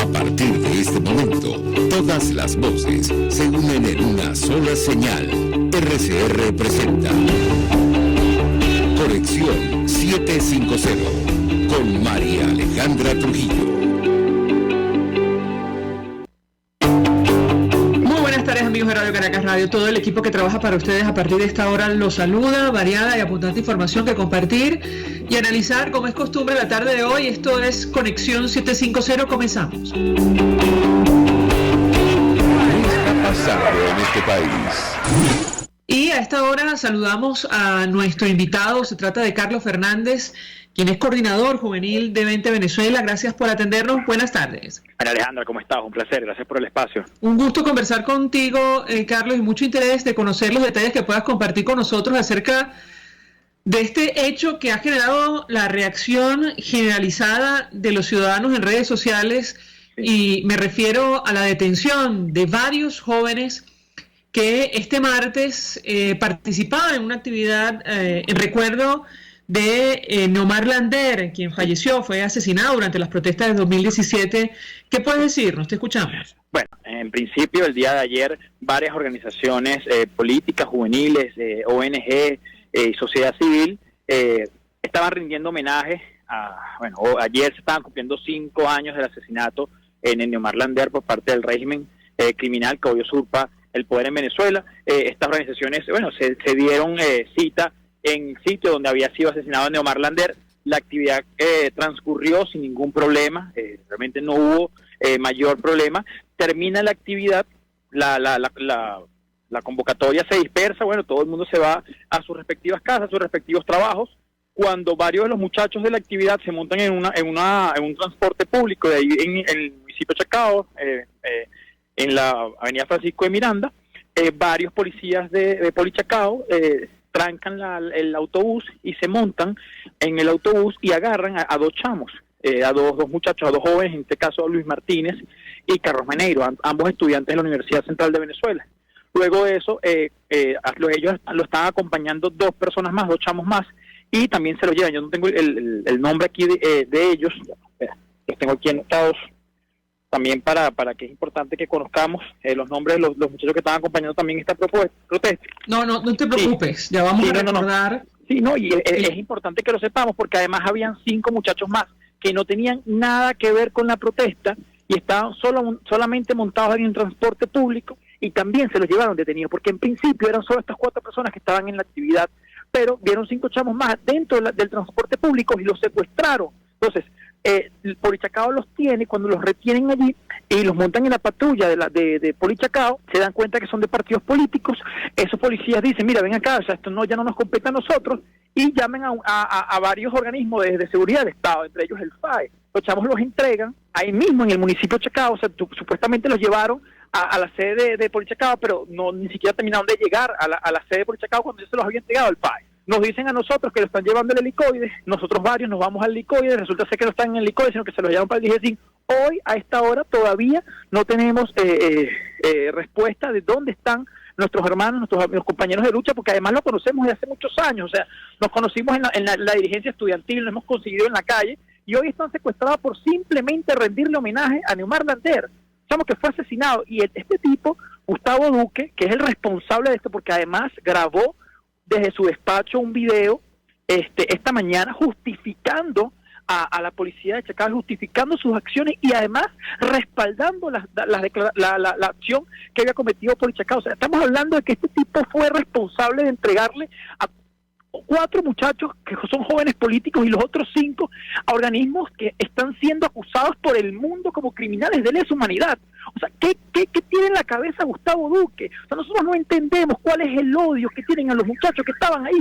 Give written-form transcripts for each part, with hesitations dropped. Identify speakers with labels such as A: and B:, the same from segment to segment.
A: A partir de este momento, todas las voces se unen en una sola señal. RCR presenta Conexión 750 con María Alejandra Trujillo.
B: Amigos de Radio Caracas Radio, todo el equipo que trabaja para ustedes a partir de esta hora los saluda, variada y abundante información que compartir y analizar como es costumbre la tarde de hoy. Esto es Conexión 750, comenzamos.
A: ¿Qué está pasando en este país?
B: Y a esta hora saludamos a nuestro invitado, se trata de Carlos Fernández, quien es coordinador juvenil de 20 Venezuela. Gracias por atendernos. Buenas tardes.
C: María Alejandra, ¿cómo estás? Un placer. Gracias por el espacio.
B: Un gusto conversar contigo, Carlos, y mucho interés de conocer los detalles que puedas compartir con nosotros acerca de este hecho que ha generado la reacción generalizada de los ciudadanos en redes sociales. Y me refiero a la detención de varios jóvenes que este martes participaban en una actividad en recuerdo de Neomar Lander, quien falleció, fue asesinado durante las protestas de 2017. ¿Qué puedes decirnos? Te escuchamos.
C: Bueno, en principio, el día de ayer, varias organizaciones políticas, juveniles, ONG y sociedad civil estaban rindiendo homenaje ayer se estaban cumpliendo 5 años del asesinato en Neomar Lander por parte del régimen criminal que hoy usurpa el poder en Venezuela. Estas organizaciones, se dieron cita en el sitio donde había sido asesinado Neomar Lander. La actividad transcurrió sin ningún problema, realmente no hubo mayor problema. Termina la actividad, la convocatoria se dispersa, todo el mundo se va a sus respectivas casas, a sus respectivos trabajos, cuando varios de los muchachos de la actividad se montan en un transporte público de ahí en el municipio de Chacao, en la avenida Francisco de Miranda. Varios policías de Polichacao trancan el autobús y se montan en el autobús y agarran a dos chamos, a dos muchachos, a dos jóvenes, en este caso a Luis Martínez y Carlos Meneiro, ambos estudiantes de la Universidad Central de Venezuela. Luego de eso, ellos lo estaban acompañando dos personas más, dos chamos más, y también se los llevan. Yo no tengo el nombre aquí de ellos, los tengo aquí anotados también para que es importante que conozcamos los nombres de los muchachos que estaban acompañando también esta protesta. No
B: te preocupes, sí. Ya vamos a recordar.
C: Sí, es importante que lo sepamos, porque además habían 5 muchachos más que no tenían nada que ver con la protesta y estaban solamente montados en un transporte público, y también se los llevaron detenidos, porque en principio eran solo estas 4 personas que estaban en la actividad, pero vieron 5 chamos más dentro del transporte público y los secuestraron. Entonces, Polichacao los tiene, cuando los retienen allí y los montan en la patrulla de Polichacao, se dan cuenta que son de partidos políticos. Esos policías dicen, mira, ven acá, esto ya no nos compete a nosotros, y llaman a varios organismos de seguridad del Estado, entre ellos el FAE. Los chavos los entregan ahí mismo en el municipio de Chacao, supuestamente los llevaron a la sede de Polichacao, pero ni siquiera terminaron de llegar a la sede de Polichacao cuando ya se los había entregado el FAE. Nos dicen a nosotros que lo están llevando el helicoide, nosotros varios nos vamos al helicoide, resulta ser que no están en el helicoide, sino que se los llevan para el DGCIN. Hoy, a esta hora, todavía no tenemos respuesta de dónde están nuestros hermanos, nuestros compañeros de lucha, porque además lo conocemos desde hace muchos años. O sea, nos conocimos en la dirigencia estudiantil, lo hemos conseguido en la calle, y hoy están secuestrados por simplemente rendirle homenaje a Neomar Lander, que fue asesinado. Y este tipo, Gustavo Duque, que es el responsable de esto, porque además grabó desde su despacho un video esta mañana justificando a la policía de Chacao, justificando sus acciones y además respaldando la acción que había cometido Polichacao. O sea, estamos hablando de que este tipo fue responsable de entregarle a 4 muchachos que son jóvenes políticos y los otros 5 a organismos que están siendo acusados por el mundo como criminales de lesa humanidad. O sea, ¿qué tiene en la cabeza Gustavo Duque? O sea, nosotros no entendemos cuál es el odio que tienen a los muchachos que estaban ahí,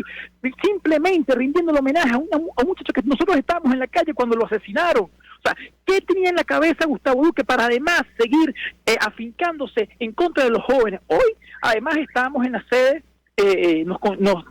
C: simplemente rindiendo el homenaje a un muchacho que nosotros estábamos en la calle cuando lo asesinaron. O sea, ¿qué tenía en la cabeza Gustavo Duque para además seguir afincándose en contra de los jóvenes? Hoy, además, estábamos en la sede, nos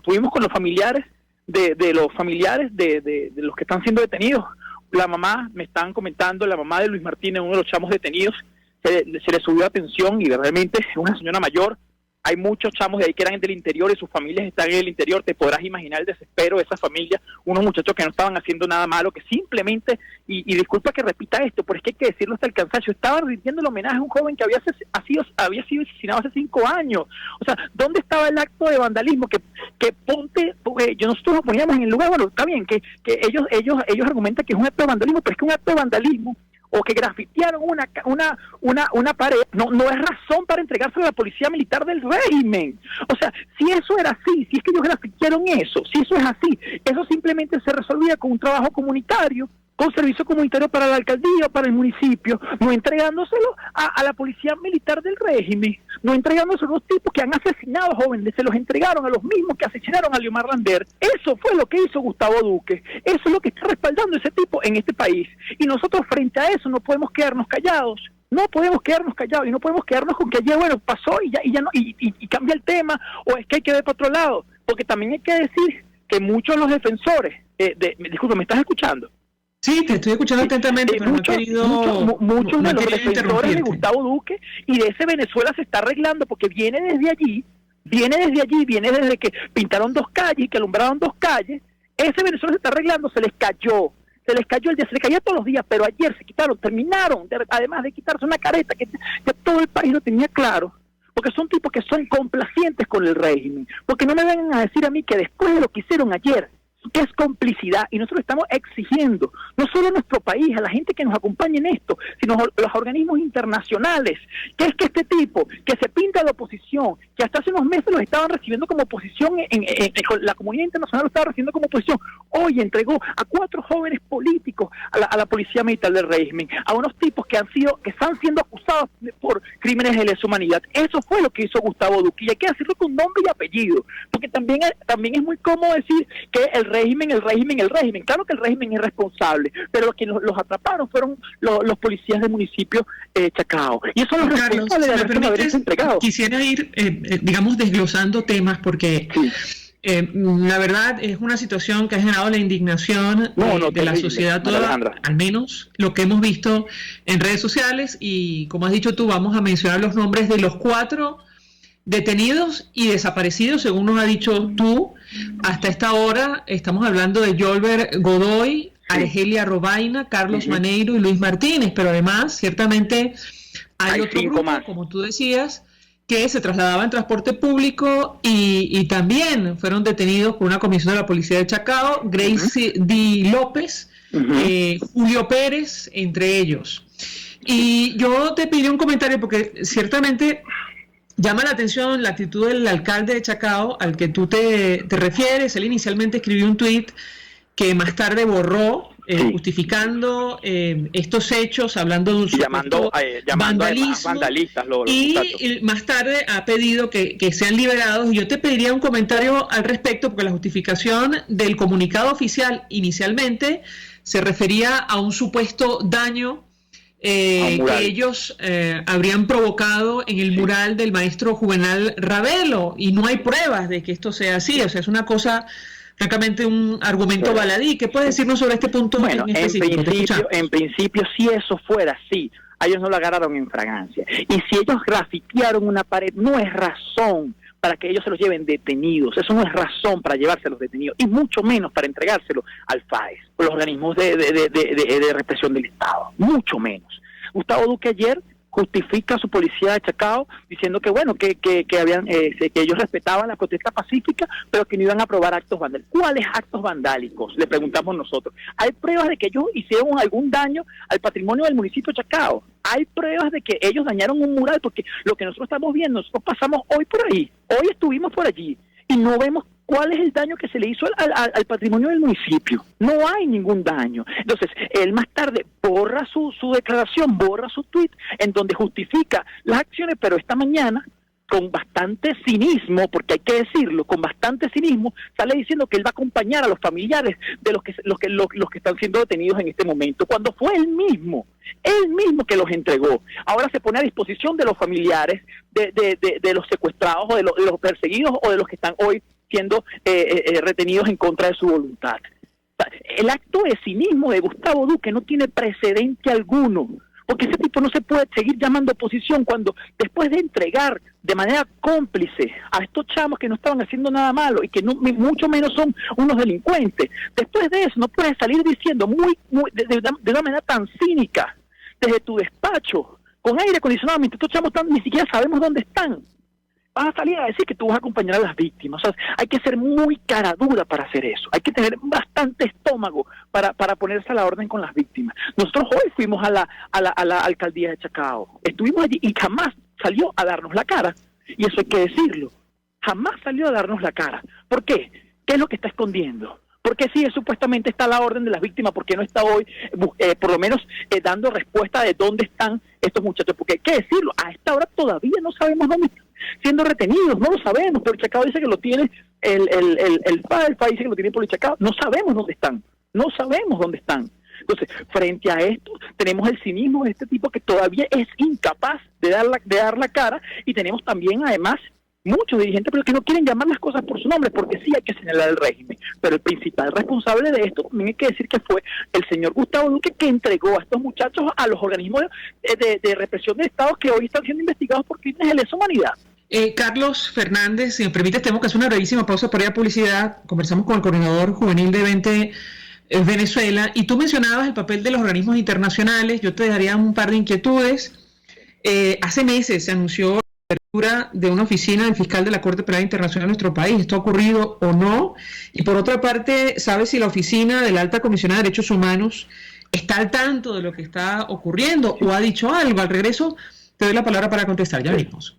C: tuvimos con los familiares de los que están siendo detenidos. La mamá, me estaban comentando, la mamá de Luis Martínez, uno de los chamos detenidos, se le subió la tensión y realmente es una señora mayor, hay muchos chamos de ahí que eran del interior y sus familias están en el interior. Te podrás imaginar el desespero de esas familias, unos muchachos que no estaban haciendo nada malo, que simplemente, y disculpa que repita esto, pero es que hay que decirlo hasta el cansancio, estaban rindiendo el homenaje a un joven que había sido asesinado hace 5 años. O sea, ¿dónde estaba el acto de vandalismo? Que ponte, nosotros nos poníamos en el lugar, bueno, está bien, que ellos argumentan que es un acto de vandalismo, pero es que un acto de vandalismo o que grafitearon una pared, no es razón para entregárselo a la policía militar del régimen. O sea, si eso era así, si es que ellos grafitearon eso, si eso es así, eso simplemente se resolvía con un trabajo comunitario, con servicio comunitario para la alcaldía o para el municipio, no entregándoselo a la policía militar del régimen, no entregándoselo a los tipos que han asesinado a jóvenes, se los entregaron a los mismos que asesinaron a Leomar Lander. Eso fue lo que hizo Gustavo Duque, eso es lo que está respaldando ese tipo en este país, y nosotros frente a eso no podemos quedarnos callados. No podemos quedarnos callados y no podemos quedarnos con que ayer, bueno, pasó y ya no, y cambia el tema, o es que hay que ver para otro lado, porque también hay que decir que muchos de los defensores, disculpa, ¿me estás escuchando?
B: Sí, te estoy escuchando atentamente, pero
C: muchos de los defensores de Gustavo Duque y de ese Venezuela se está arreglando porque viene desde que pintaron 2 calles y que alumbraron 2 calles. Ese Venezuela se está arreglando, se les cayó el día, se les caía todos los días, pero ayer terminaron, además de quitarse una careta que ya todo el país lo tenía claro, porque son tipos que son complacientes con el régimen, porque no me vengan a decir a mí que después de lo que hicieron ayer, que es complicidad, y nosotros estamos exigiendo, no solo a nuestro país, a la gente que nos acompaña en esto, sino a los organismos internacionales, que es que este tipo, que se pinta de oposición, que hasta hace unos meses los estaban recibiendo como oposición, la comunidad internacional lo estaba recibiendo como oposición, hoy entregó a 4 jóvenes políticos a la policía militar del régimen, a unos tipos que están siendo acusados por crímenes de lesa humanidad. Eso fue lo que hizo Gustavo Duque, y hay que decirlo con nombre y apellido, porque también es muy cómodo decir que el régimen. Claro que el régimen es responsable, pero los que los atraparon fueron los policías del municipio Chacao. Y eso los responsables de haberse entregado.
B: Quisiera ir, digamos, desglosando temas porque... Sí. La verdad es una situación que ha generado la indignación de la sociedad toda, Alejandra. Al menos lo que hemos visto en redes sociales, y como has dicho tú, vamos a mencionar los nombres de los 4 detenidos y desaparecidos, según nos ha dicho tú. Hasta esta hora estamos hablando de Yolver Godoy, Argelia Robaina, Carlos Maneiro y Luis Martínez, pero además ciertamente hay otro grupo, más, como tú decías, que se trasladaba en transporte público y también fueron detenidos por una comisión de la policía de Chacao, Gracie D. López, Julio Pérez, entre ellos. Y yo te pedí un comentario porque ciertamente llama la atención la actitud del alcalde de Chacao al que tú te refieres. Él inicialmente escribió un tuit que más tarde borró, justificando estos hechos, hablando de un
C: llamando
B: vandalismo,
C: vandalistas
B: y más tarde ha pedido que sean liberados. Y yo te pediría un comentario al respecto, porque la justificación del comunicado oficial inicialmente se refería a un supuesto daño que ellos habrían provocado en el mural del maestro Juvenal Ravelo, y no hay pruebas de que esto sea así. O sea, es una cosa, francamente, un argumento baladí. ¿Qué puedes decirnos sobre este punto?
C: Bueno, en principio, si eso fuera así, a ellos no lo agarraron en fragancia. Y si ellos grafitearon una pared, no es razón para que ellos se los lleven detenidos. Eso no es razón para llevárselos detenidos, y mucho menos para entregárselo al FAES, los organismos de represión del Estado, mucho menos. Gustavo Duque ayer justifica a su policía de Chacao diciendo que bueno, que ellos respetaban la protesta pacífica, pero que no iban a aprobar actos vandálicos. ¿Cuáles actos vandálicos?, le preguntamos nosotros. ¿Hay pruebas de que ellos hicieron algún daño al patrimonio del municipio de Chacao? ¿Hay pruebas de que ellos dañaron un mural? Porque lo que nosotros estamos viendo, nosotros pasamos hoy por ahí, hoy estuvimos por allí, y no vemos cuál es el daño que se le hizo al patrimonio del municipio. No hay ningún daño. Entonces, él más tarde borra su declaración, borra su tuit, en donde justifica las acciones, pero esta mañana, con bastante cinismo, porque hay que decirlo, con bastante cinismo, sale diciendo que él va a acompañar a los familiares de los que están siendo detenidos en este momento, cuando fue él mismo que los entregó. Ahora se pone a disposición de los familiares de los secuestrados, o de los perseguidos, o de los que están hoy siendo retenidos en contra de su voluntad. El acto de cinismo de Gustavo Duque no tiene precedente alguno, Porque ese tipo no se puede seguir llamando oposición cuando después de entregar de manera cómplice a estos chamos que no estaban haciendo nada malo y que no, mucho menos son unos delincuentes, después de eso no puedes salir diciendo de una manera tan cínica desde tu despacho, con aire acondicionado, mientras estos chamos ni siquiera sabemos dónde están. Vas a salir a decir que tú vas a acompañar a las víctimas. O sea, hay que ser muy cara dura para hacer eso. Hay que tener bastante estómago para ponerse a la orden con las víctimas. Nosotros hoy fuimos a la alcaldía de Chacao. Estuvimos allí y jamás salió a darnos la cara. Y eso hay que decirlo. Jamás salió a darnos la cara. ¿Por qué? ¿Qué es lo que está escondiendo? Porque sí, supuestamente está a la orden de las víctimas, ¿por qué no está hoy, por lo menos, dando respuesta de dónde están estos muchachos? Porque hay que decirlo, a esta hora todavía no sabemos dónde están siendo retenidos, no lo sabemos, pero Chacao dice que lo tiene, el FA dice que lo tiene por el Chacao, no sabemos dónde están. Entonces, frente a esto, tenemos el cinismo de este tipo que todavía es incapaz de dar la cara, y tenemos también, además, muchos dirigentes pero que no quieren llamar las cosas por su nombre, porque sí hay que señalar el régimen, pero el principal responsable de esto también hay que decir que fue el señor Gustavo Duque, que entregó a estos muchachos a los organismos de represión de Estado que hoy están siendo investigados por crímenes de lesa humanidad.
B: Carlos Fernández, si me permites, tenemos que hacer una brevísima pausa para ir a publicidad. Conversamos con el coordinador juvenil de 20 Venezuela, y tú mencionabas el papel de los organismos internacionales. Yo te daría un par de inquietudes. Hace meses se anunció de una oficina del fiscal de la Corte Penal Internacional en nuestro país. ¿Esto ha ocurrido o no? Y por otra parte, ¿sabes si la oficina de la Alta Comisionada de Derechos Humanos está al tanto de lo que está ocurriendo o ha dicho algo? Al regreso te doy la palabra para contestar. Ya venimos.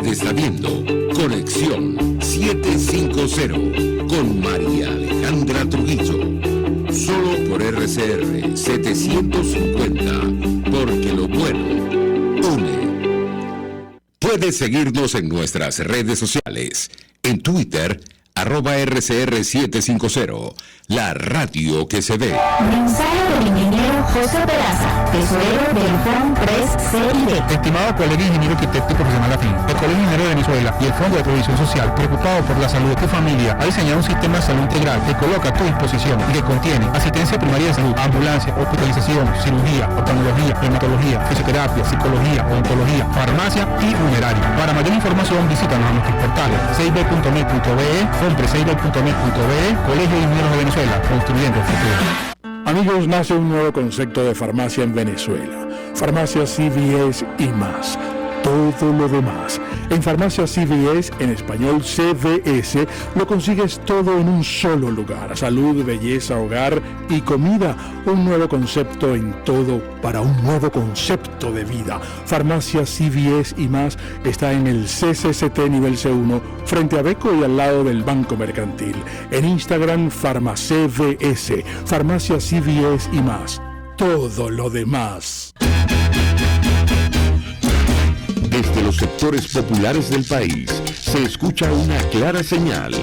A: Está viendo Conexión 750 con María Alejandra Trujillo. Solo por RCR 750, porque lo bueno une. Puedes seguirnos en nuestras redes sociales. En Twitter, @RCR750, la radio que se ve.
D: Mensaje del ingeniero José Peraza, tesorero del Fondo 3CID.
E: Estimado colega ingeniero arquitecto y profesional afín, el Colegio Ingeniero de Venezuela y el Fondo de Previsión Social, preocupado por la salud de tu familia, ha diseñado un sistema de salud integral que coloca a tu disposición y que contiene asistencia primaria de salud, ambulancia, hospitalización, cirugía, oftalmología, dermatología, fisioterapia, psicología, odontología, farmacia y funeraria. Para mayor información, visítanos a nuestros portales cib.net.be, compre6b.net.be, Colegio de Ingenieros de Venezuela, construyendo el futuro.
F: Amigos, nace un nuevo concepto de farmacia en Venezuela. Farmacia CVS y más. Todo lo demás. En Farmacia CVS, en español CVS, lo consigues todo en un solo lugar. Salud, belleza, hogar y comida. Un nuevo concepto en todo para un nuevo concepto de vida. Farmacia CVS y más está en el CCCT nivel C1, frente a Beco y al lado del Banco Mercantil. En Instagram, FarmaCVS. Farmacia CVS y más. Todo lo demás.
A: Desde los sectores populares del país se escucha una clara señal.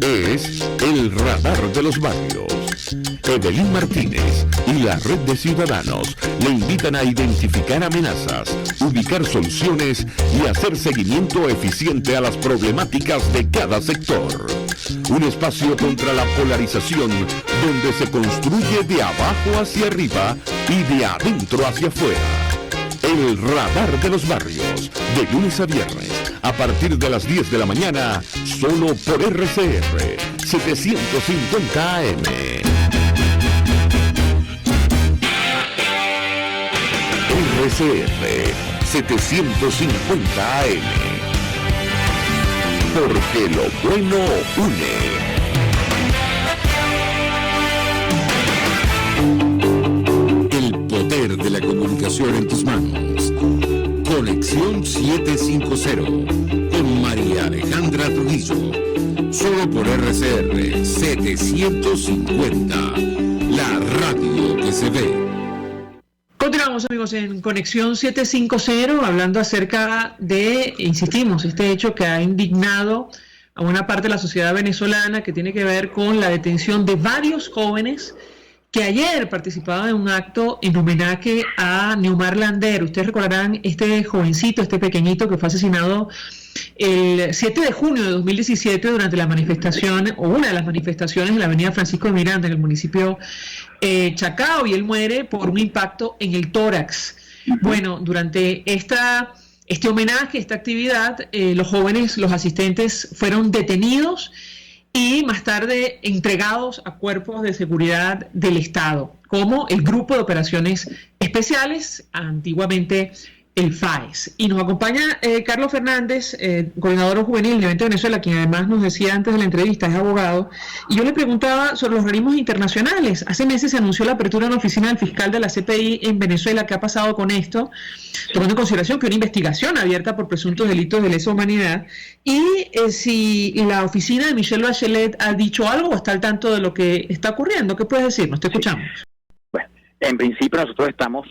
A: Es el radar de los barrios. Evelyn Martínez y la red de ciudadanos le invitan a identificar amenazas, ubicar soluciones y hacer seguimiento eficiente a las problemáticas de cada sector. Un espacio contra la polarización donde se construye de abajo hacia arriba y de adentro hacia afuera. El radar de los barrios, de lunes a viernes, a partir de las 10 de la mañana, solo por RCR 750 AM. RCR 750 AM. Porque lo bueno une. De la comunicación en tus manos. Conexión 750 con María Alejandra Trujillo. Solo por RCR 750, la radio que se ve.
B: Continuamos, amigos, en Conexión 750, hablando acerca de, insistimos, este hecho que ha indignado a una parte de la sociedad venezolana, que tiene que ver con la detención de varios jóvenes que ayer participaban en un acto en homenaje a Neumar Lander. Ustedes recordarán este jovencito, este pequeñito que fue asesinado el 7 de junio de 2017 durante la manifestación, o una de las manifestaciones en la avenida Francisco de Miranda, en el municipio Chacao, y él muere por un impacto en el tórax. Bueno, durante este homenaje, esta actividad, los jóvenes, los asistentes fueron detenidos y más tarde entregados a cuerpos de seguridad del Estado, como el Grupo de Operaciones Especiales, antiguamente el FAES. Y nos acompaña Carlos Fernández, coordinador juvenil del Evento de Venezuela, quien además nos decía antes de la entrevista, es abogado, y yo le preguntaba sobre los organismos internacionales. Hace meses se anunció la apertura de una oficina del fiscal de la CPI en Venezuela. ¿Qué ha pasado con esto? Tomando en consideración que una investigación abierta por presuntos delitos de lesa humanidad, y si la oficina de Michelle Bachelet ha dicho algo o está al tanto de lo que está ocurriendo. ¿Qué puedes decirnos? Te escuchamos.
C: Bueno, en principio nosotros estamos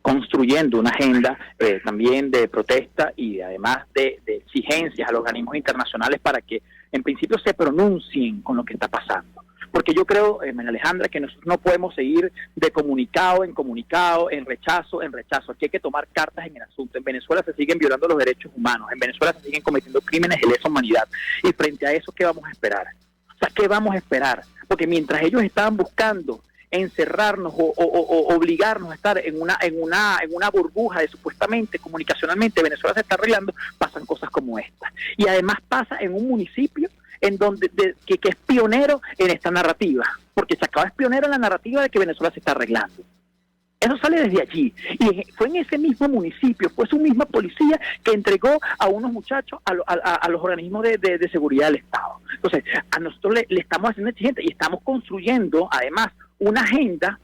C: construyendo una agenda también de protesta y además de exigencias a los organismos internacionales para que en principio se pronuncien con lo que está pasando. Porque yo creo, María Alejandra, que nosotros no podemos seguir de comunicado en comunicado, en rechazo en rechazo. Aquí hay que tomar cartas en el asunto. En Venezuela se siguen violando los derechos humanos, en Venezuela se siguen cometiendo crímenes de lesa humanidad. Y frente a eso, ¿qué vamos a esperar? O sea, ¿qué vamos a esperar? Porque mientras ellos estaban buscando encerrarnos o obligarnos a estar en una burbuja de supuestamente comunicacionalmente Venezuela se está arreglando, pasan cosas como esta. Y además pasa en un municipio en donde que es pionero en esta narrativa, porque Chacao es pionero en la narrativa de que Venezuela se está arreglando. Eso sale desde allí, y fue en ese mismo municipio, fue su misma policía que entregó a unos muchachos a los organismos de seguridad del Estado. Entonces, a nosotros le estamos haciendo exigencia y estamos construyendo, además, una agenda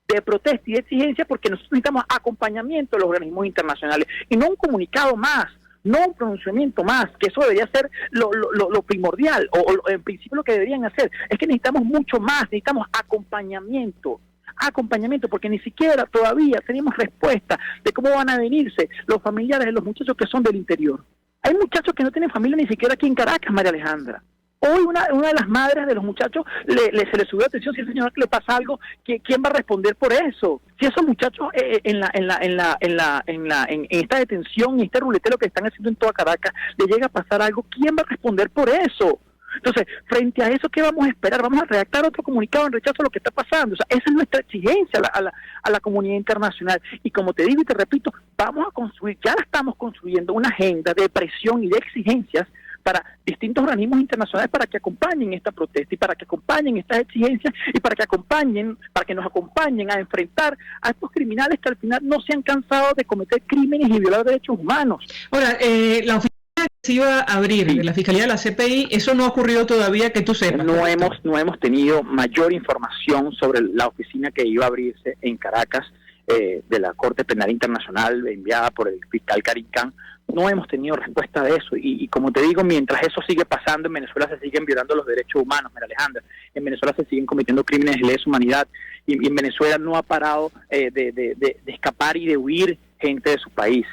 C: de protesta y de exigencia, porque nosotros necesitamos acompañamiento de los organismos internacionales, y no un comunicado más, no un pronunciamiento más, que eso debería ser lo primordial, o en principio lo que deberían hacer. Es que necesitamos mucho más, necesitamos acompañamiento, porque ni siquiera todavía tenemos respuesta de cómo van a venirse los familiares de los muchachos que son del interior. Hay muchachos que no tienen familia ni siquiera aquí en Caracas, María Alejandra. Hoy una de las madres de los muchachos se le subió la atención. Si el señor que le pasa algo, ¿quién va a responder por eso? Si esos muchachos en esta detención, en este ruletero que están haciendo en toda Caracas, le llega a pasar algo, ¿quién va a responder por eso? Entonces, frente a eso, ¿qué vamos a esperar? Vamos a redactar otro comunicado en rechazo a lo que está pasando. O sea, esa es nuestra exigencia a la comunidad internacional. Y como te digo y te repito, vamos a construir, ya la estamos construyendo, una agenda de presión y de exigencias para distintos organismos internacionales para que acompañen esta protesta y para que acompañen estas exigencias y para que nos acompañen a enfrentar a estos criminales que al final no se han cansado de cometer crímenes y violar derechos humanos.
B: Ahora, la oficina que se iba a abrir de la Fiscalía de la CPI, eso no ha ocurrido todavía, que tú sepas.
C: No hemos tenido mayor información sobre la oficina que iba a abrirse en Caracas de la Corte Penal Internacional enviada por el fiscal Karim Khan. No hemos tenido respuesta de eso, y como te digo, mientras eso sigue pasando, en Venezuela se siguen violando los derechos humanos, María Alejandra. En Venezuela se siguen cometiendo crímenes de lesa humanidad, y en Venezuela no ha parado de escapar y de huir gente de su país.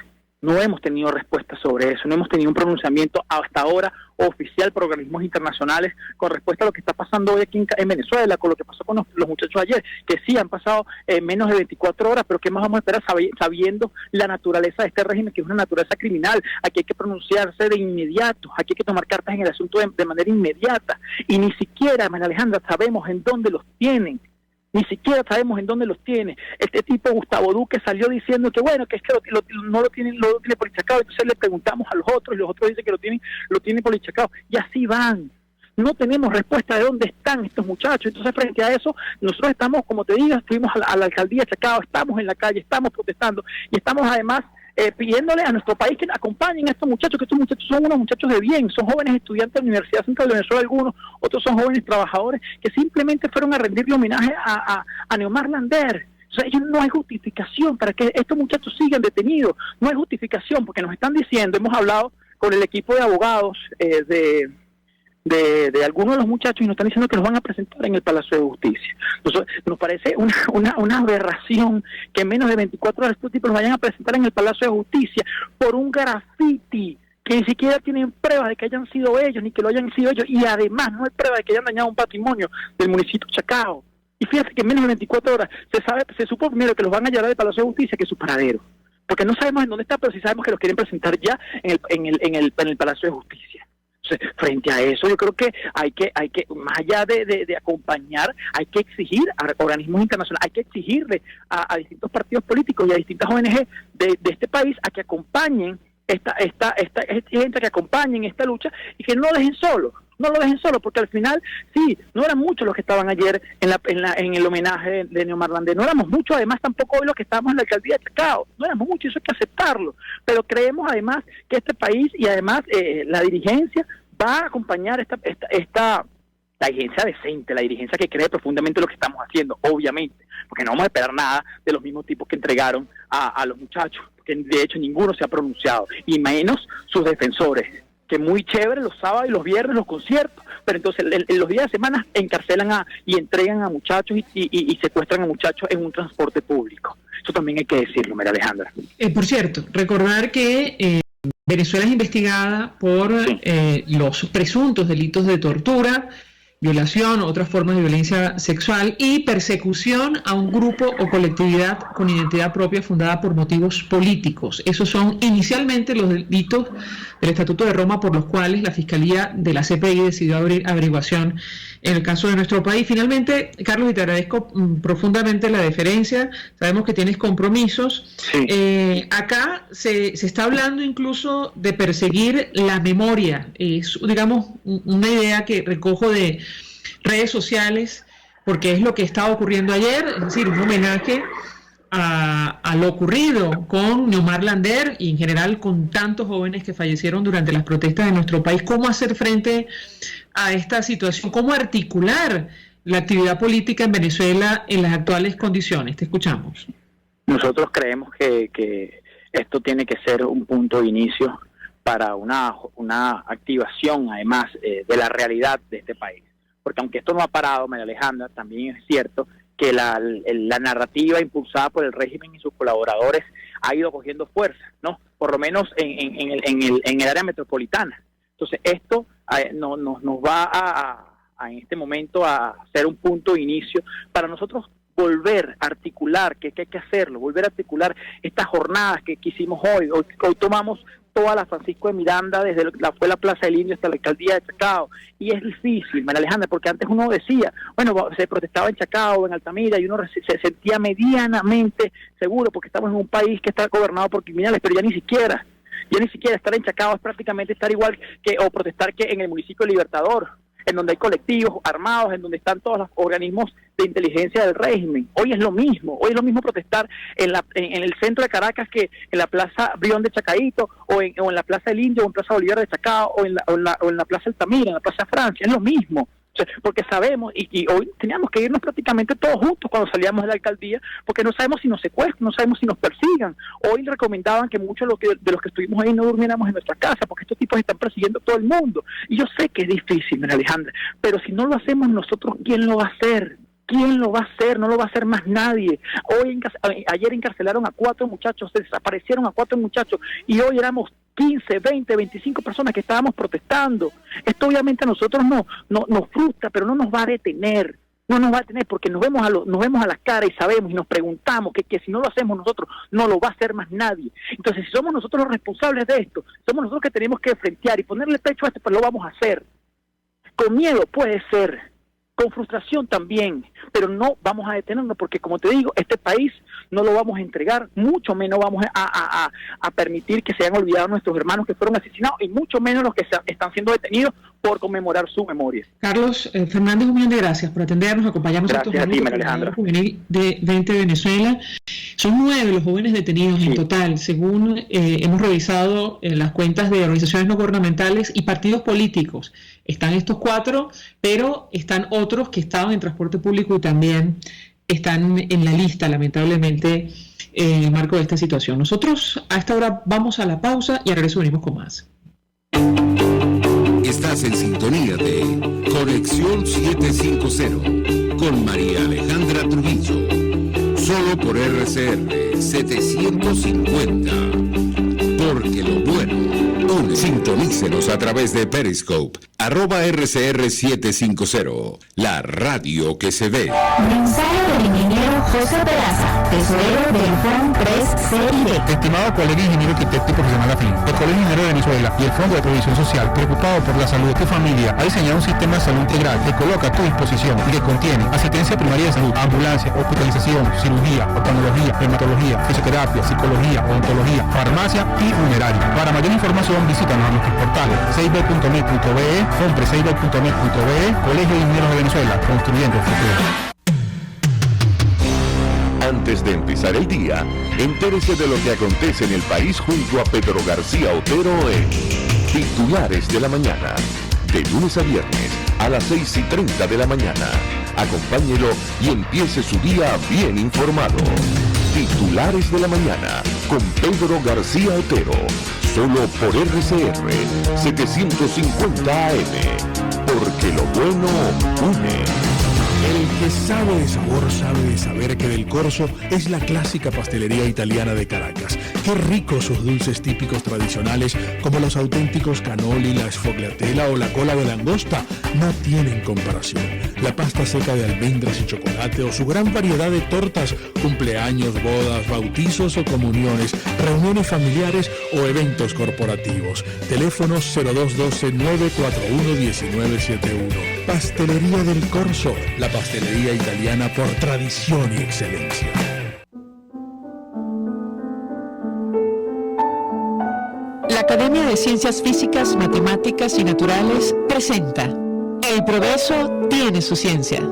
C: No hemos tenido respuesta sobre eso, no hemos tenido un pronunciamiento hasta ahora oficial por organismos internacionales con respuesta a lo que está pasando hoy aquí en Venezuela, con lo que pasó con los muchachos ayer, que sí han pasado menos de 24 horas, pero ¿qué más vamos a esperar sabiendo la naturaleza de este régimen, que es una naturaleza criminal? Aquí hay que pronunciarse de inmediato, aquí hay que tomar cartas en el asunto de manera inmediata, y ni siquiera, María Alejandra, sabemos en dónde los tienen. Ni siquiera sabemos en dónde los tiene. Este tipo, Gustavo Duque, salió diciendo que bueno, que es que no lo tiene Polichacao. Entonces le preguntamos a los otros, y los otros dicen que lo tiene Polichacao. Y así van. No tenemos respuesta de dónde están estos muchachos. Entonces, frente a eso, nosotros estamos, como te digo, fuimos a la alcaldía de Chacao, estamos en la calle, estamos protestando, y estamos además pidiéndole a nuestro país que acompañen a estos muchachos, que estos muchachos son unos muchachos de bien, son jóvenes estudiantes de la Universidad Central de Venezuela, algunos, otros son jóvenes trabajadores que simplemente fueron a rendirle homenaje a Neomar Lander. O sea, ellos no hay justificación para que estos muchachos sigan detenidos, no hay justificación, porque nos están diciendo, hemos hablado con el equipo de abogados de algunos de los muchachos, y nos están diciendo que los van a presentar en el Palacio de Justicia. Entonces, nos parece una aberración que en menos de 24 horas estos tipos los vayan a presentar en el Palacio de Justicia por un graffiti que ni siquiera tienen pruebas de que hayan sido ellos, ni que lo hayan sido ellos, y además no hay prueba de que hayan dañado un patrimonio del municipio de Chacao. Y fíjate que en menos de 24 horas se supo primero que los van a llevar al Palacio de Justicia que es su paradero. porque no sabemos en dónde está, pero sí sabemos que los quieren presentar ya en el Palacio de Justicia. Entonces, frente a eso, yo creo que hay que más allá de acompañar, hay que exigir a organismos internacionales, hay que exigirle a distintos partidos políticos y a distintas ONG de este país a que acompañen esta gente, que acompañen esta lucha y que no lo dejen solo, porque al final, sí, no eran muchos los que estaban ayer en el homenaje de Neomar Landé, no éramos muchos, además tampoco hoy los que estábamos en la alcaldía de Chacao, no éramos muchos, eso hay que aceptarlo, pero creemos además que este país y además la dirigencia va a acompañar la dirigencia decente, la dirigencia que cree profundamente lo que estamos haciendo, obviamente, porque no vamos a esperar nada de los mismos tipos que entregaron a los muchachos, porque de hecho ninguno se ha pronunciado, y menos sus defensores, que muy chévere los sábados y los viernes los conciertos, pero entonces en los días de semana encarcelan y entregan a muchachos y secuestran a muchachos en un transporte público. Eso también hay que decirlo, María Alejandra.
B: Por cierto, recordar que Venezuela es investigada por los presuntos delitos de tortura, violación, otras formas de violencia sexual y persecución a un grupo o colectividad con identidad propia fundada por motivos políticos. Esos son inicialmente los delitos del Estatuto de Roma por los cuales la Fiscalía de la CPI decidió abrir averiguación en el caso de nuestro país. Finalmente, Carlos, y te agradezco profundamente la deferencia, sabemos que tienes compromisos. Sí. Acá se está hablando incluso de perseguir la memoria. Es, digamos, una idea que recojo de redes sociales, porque es lo que estaba ocurriendo ayer, es decir, un homenaje a lo ocurrido con Neomar Landé y en general con tantos jóvenes que fallecieron durante las protestas de nuestro país. ¿Cómo hacer frente a esta situación? ¿Cómo articular la actividad política en Venezuela en las actuales condiciones? Te escuchamos.
C: Nosotros creemos que esto tiene que ser un punto de inicio para una activación, además, de la realidad de este país. Porque aunque esto no ha parado, María Alejandra, también es cierto que la narrativa impulsada por el régimen y sus colaboradores ha ido cogiendo fuerza, ¿no? Por lo menos en el área metropolitana. Entonces esto nos va en este momento a ser un punto de inicio para nosotros volver a articular, que hay que hacerlo, volver a articular estas jornadas que hicimos hoy. Hoy tomamos toda la Francisco de Miranda, desde fue la Plaza del Indio hasta la alcaldía de Chacao, y es difícil, María Alejandra, porque antes uno decía, bueno, se protestaba en Chacao, en Altamira, y uno se sentía medianamente seguro, porque estamos en un país que está gobernado por criminales, pero ya ni siquiera estar en Chacao es prácticamente estar igual o protestar que en el municipio de Libertador, en donde hay colectivos armados, en donde están todos los organismos de inteligencia del régimen. Hoy es lo mismo protestar en el centro de Caracas que en la Plaza Brión de Chacaíto, o en la Plaza del Indio, o en Plaza Bolívar de Chacao, o en la Plaza Altamira, en la Plaza Francia, es lo mismo. O sea, porque sabemos, y hoy teníamos que irnos prácticamente todos juntos cuando salíamos de la alcaldía, porque no sabemos si nos secuestran, no sabemos si nos persigan. Hoy recomendaban que muchos de los que estuvimos ahí no durmiéramos en nuestra casa, porque estos tipos están persiguiendo a todo el mundo. Y yo sé que es difícil, María Alejandra, pero si no lo hacemos nosotros, ¿quién lo va a hacer? ¿Quién lo va a hacer? No lo va a hacer más nadie. Ayer encarcelaron a 4 muchachos, desaparecieron a 4 muchachos, y hoy éramos 15, 20, 25 personas que estábamos protestando. Esto obviamente a nosotros nos frustra, pero no nos va a detener. No nos va a detener porque nos vemos a las caras y sabemos y nos preguntamos que si no lo hacemos nosotros, no lo va a hacer más nadie. Entonces, si somos nosotros los responsables de esto, somos nosotros que tenemos que frentear y ponerle pecho a esto, pues lo vamos a hacer. Con miedo puede ser, con frustración también, pero no vamos a detenernos porque, como te digo, este país no lo vamos a entregar, mucho menos vamos a permitir que se hayan olvidado nuestros hermanos que fueron asesinados y mucho menos los que están siendo detenidos por conmemorar su memoria.
B: Carlos Fernández, un millón de gracias por atendernos, acompañarnos.
C: Gracias a ti, María Alejandra.
B: Juvenil de 20 de Venezuela. Son 9 los jóvenes detenidos en total, según hemos revisado las cuentas de organizaciones no gubernamentales y partidos políticos. Están estos 4, pero están otros que estaban en transporte público y también están en la lista, lamentablemente, en el marco de esta situación. Nosotros a esta hora vamos a la pausa y a regreso venimos con más.
A: Estás en sintonía de Conexión 750 con María Alejandra Trujillo. Solo por RCR 750. Porque lo bueno une. Sintonícenos a través de Periscope, @RCR750. La radio que se ve.
D: Mensaje del ingeniero José Peraza, tesorero del Fondo Pres CID.
E: Estimado colega ingeniero arquitecto y profesional afín, el Colegio de Ingenieros de Venezuela y el Fondo de Previsión Social, preocupado por la salud de tu familia, ha diseñado un sistema de salud integral que coloca a tu disposición y que contiene asistencia primaria de salud, ambulancia, hospitalización, cirugía, oftalmología, dermatología, fisioterapia, psicología, odontología, farmacia y funeraria. Para mayor información, visítanos a nuestros portales 6b.net.be, compre6b.net.be, Colegio de Ingenieros de Venezuela, construyendo el futuro.
A: Antes de empezar el día, entérese de lo que acontece en el país junto a Pedro García Otero en Titulares de la Mañana, de lunes a viernes a las 6:30 de la mañana. Acompáñelo y empiece su día bien informado. Titulares de la Mañana con Pedro García Otero, solo por RCR 750 AM, porque lo bueno une.
F: El que sabe de sabor sabe de saber que Del Corso es la clásica pastelería italiana de Caracas. Qué ricos sus dulces típicos tradicionales como los auténticos cannoli, la sfogliatella o la cola de langosta no tienen comparación. La pasta seca de almendras y chocolate o su gran variedad de tortas, cumpleaños, bodas, bautizos o comuniones, reuniones familiares o eventos corporativos. Teléfonos 0212-941-1971. Pastelería Del Corso, la pastelería italiana por tradición y excelencia.
B: La Academia de Ciencias Físicas, Matemáticas y Naturales presenta El progreso tiene su ciencia.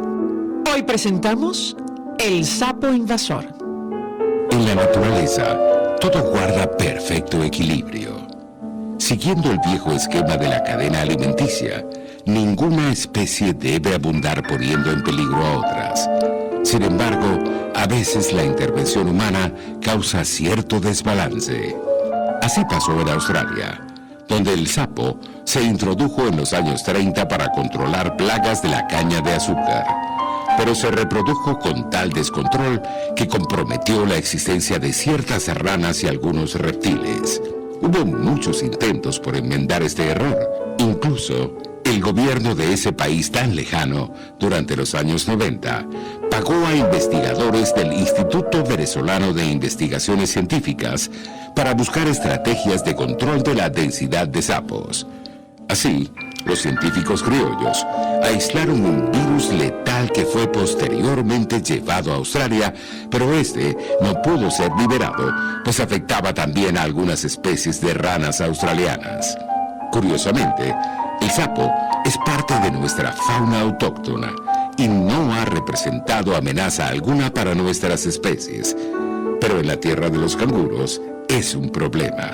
B: Hoy presentamos El sapo invasor.
G: En la naturaleza, todo guarda perfecto equilibrio. Siguiendo el viejo esquema de la cadena alimenticia, ninguna especie debe abundar poniendo en peligro a otras. Sin embargo, a veces la intervención humana causa cierto desbalance. Así pasó en Australia, donde el sapo se introdujo en los años 30 para controlar plagas de la caña de azúcar, pero se reprodujo con tal descontrol que comprometió la existencia de ciertas ranas y algunos reptiles. Hubo muchos intentos por enmendar este error. Incluso, el gobierno de ese país tan lejano, durante los años 90, pagó a investigadores del Instituto Venezolano de Investigaciones Científicas para buscar estrategias de control de la densidad de sapos. Así, los científicos criollos aislaron un virus letal que fue posteriormente llevado a Australia, pero este no pudo ser liberado, pues afectaba también a algunas especies de ranas australianas. Curiosamente, el sapo es parte de nuestra fauna autóctona y no ha representado amenaza alguna para nuestras especies. Pero en la tierra de los canguros es un problema.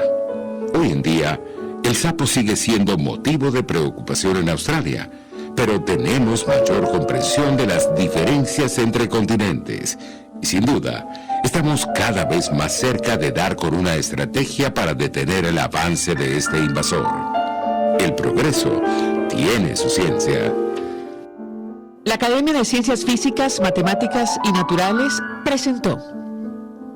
G: Hoy en día, el sapo sigue siendo motivo de preocupación en Australia, pero tenemos mayor comprensión de las diferencias entre continentes. Y sin duda, estamos cada vez más cerca de dar con una estrategia para detener el avance de este invasor. El progreso tiene su ciencia.
B: La Academia de Ciencias Físicas, Matemáticas y Naturales presentó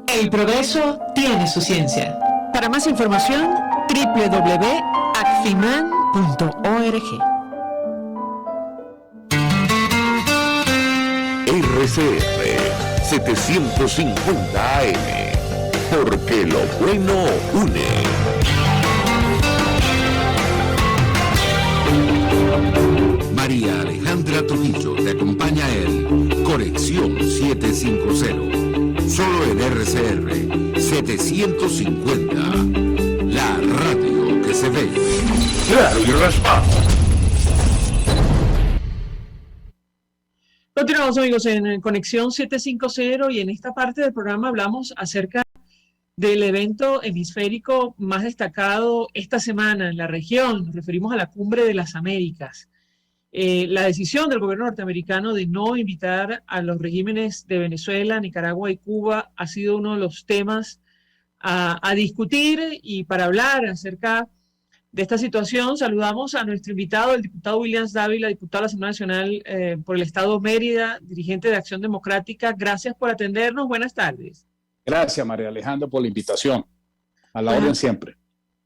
B: El progreso tiene su ciencia. Para más información, www.acfiman.org.
A: RCR 750 AM, porque lo bueno une.
G: María Alejandra Trujillo te acompaña en Conexión 750, solo en RCR 750, la radio que se ve.
A: Claro y raspado.
B: Continuamos, amigos, en Conexión 750 y en esta parte del programa hablamos acerca del evento hemisférico más destacado esta semana en la región. Nos referimos a la Cumbre de las Américas. La decisión del gobierno norteamericano de no invitar a los regímenes de Venezuela, Nicaragua y Cuba ha sido uno de los temas a discutir, y para hablar acerca de esta situación saludamos a nuestro invitado, el diputado Williams Dávila, diputado de la Asamblea Nacional por el Estado Mérida, dirigente de Acción Democrática. Gracias por atendernos. Buenas tardes.
H: Gracias, María Alejandra, por la invitación. A la orden siempre.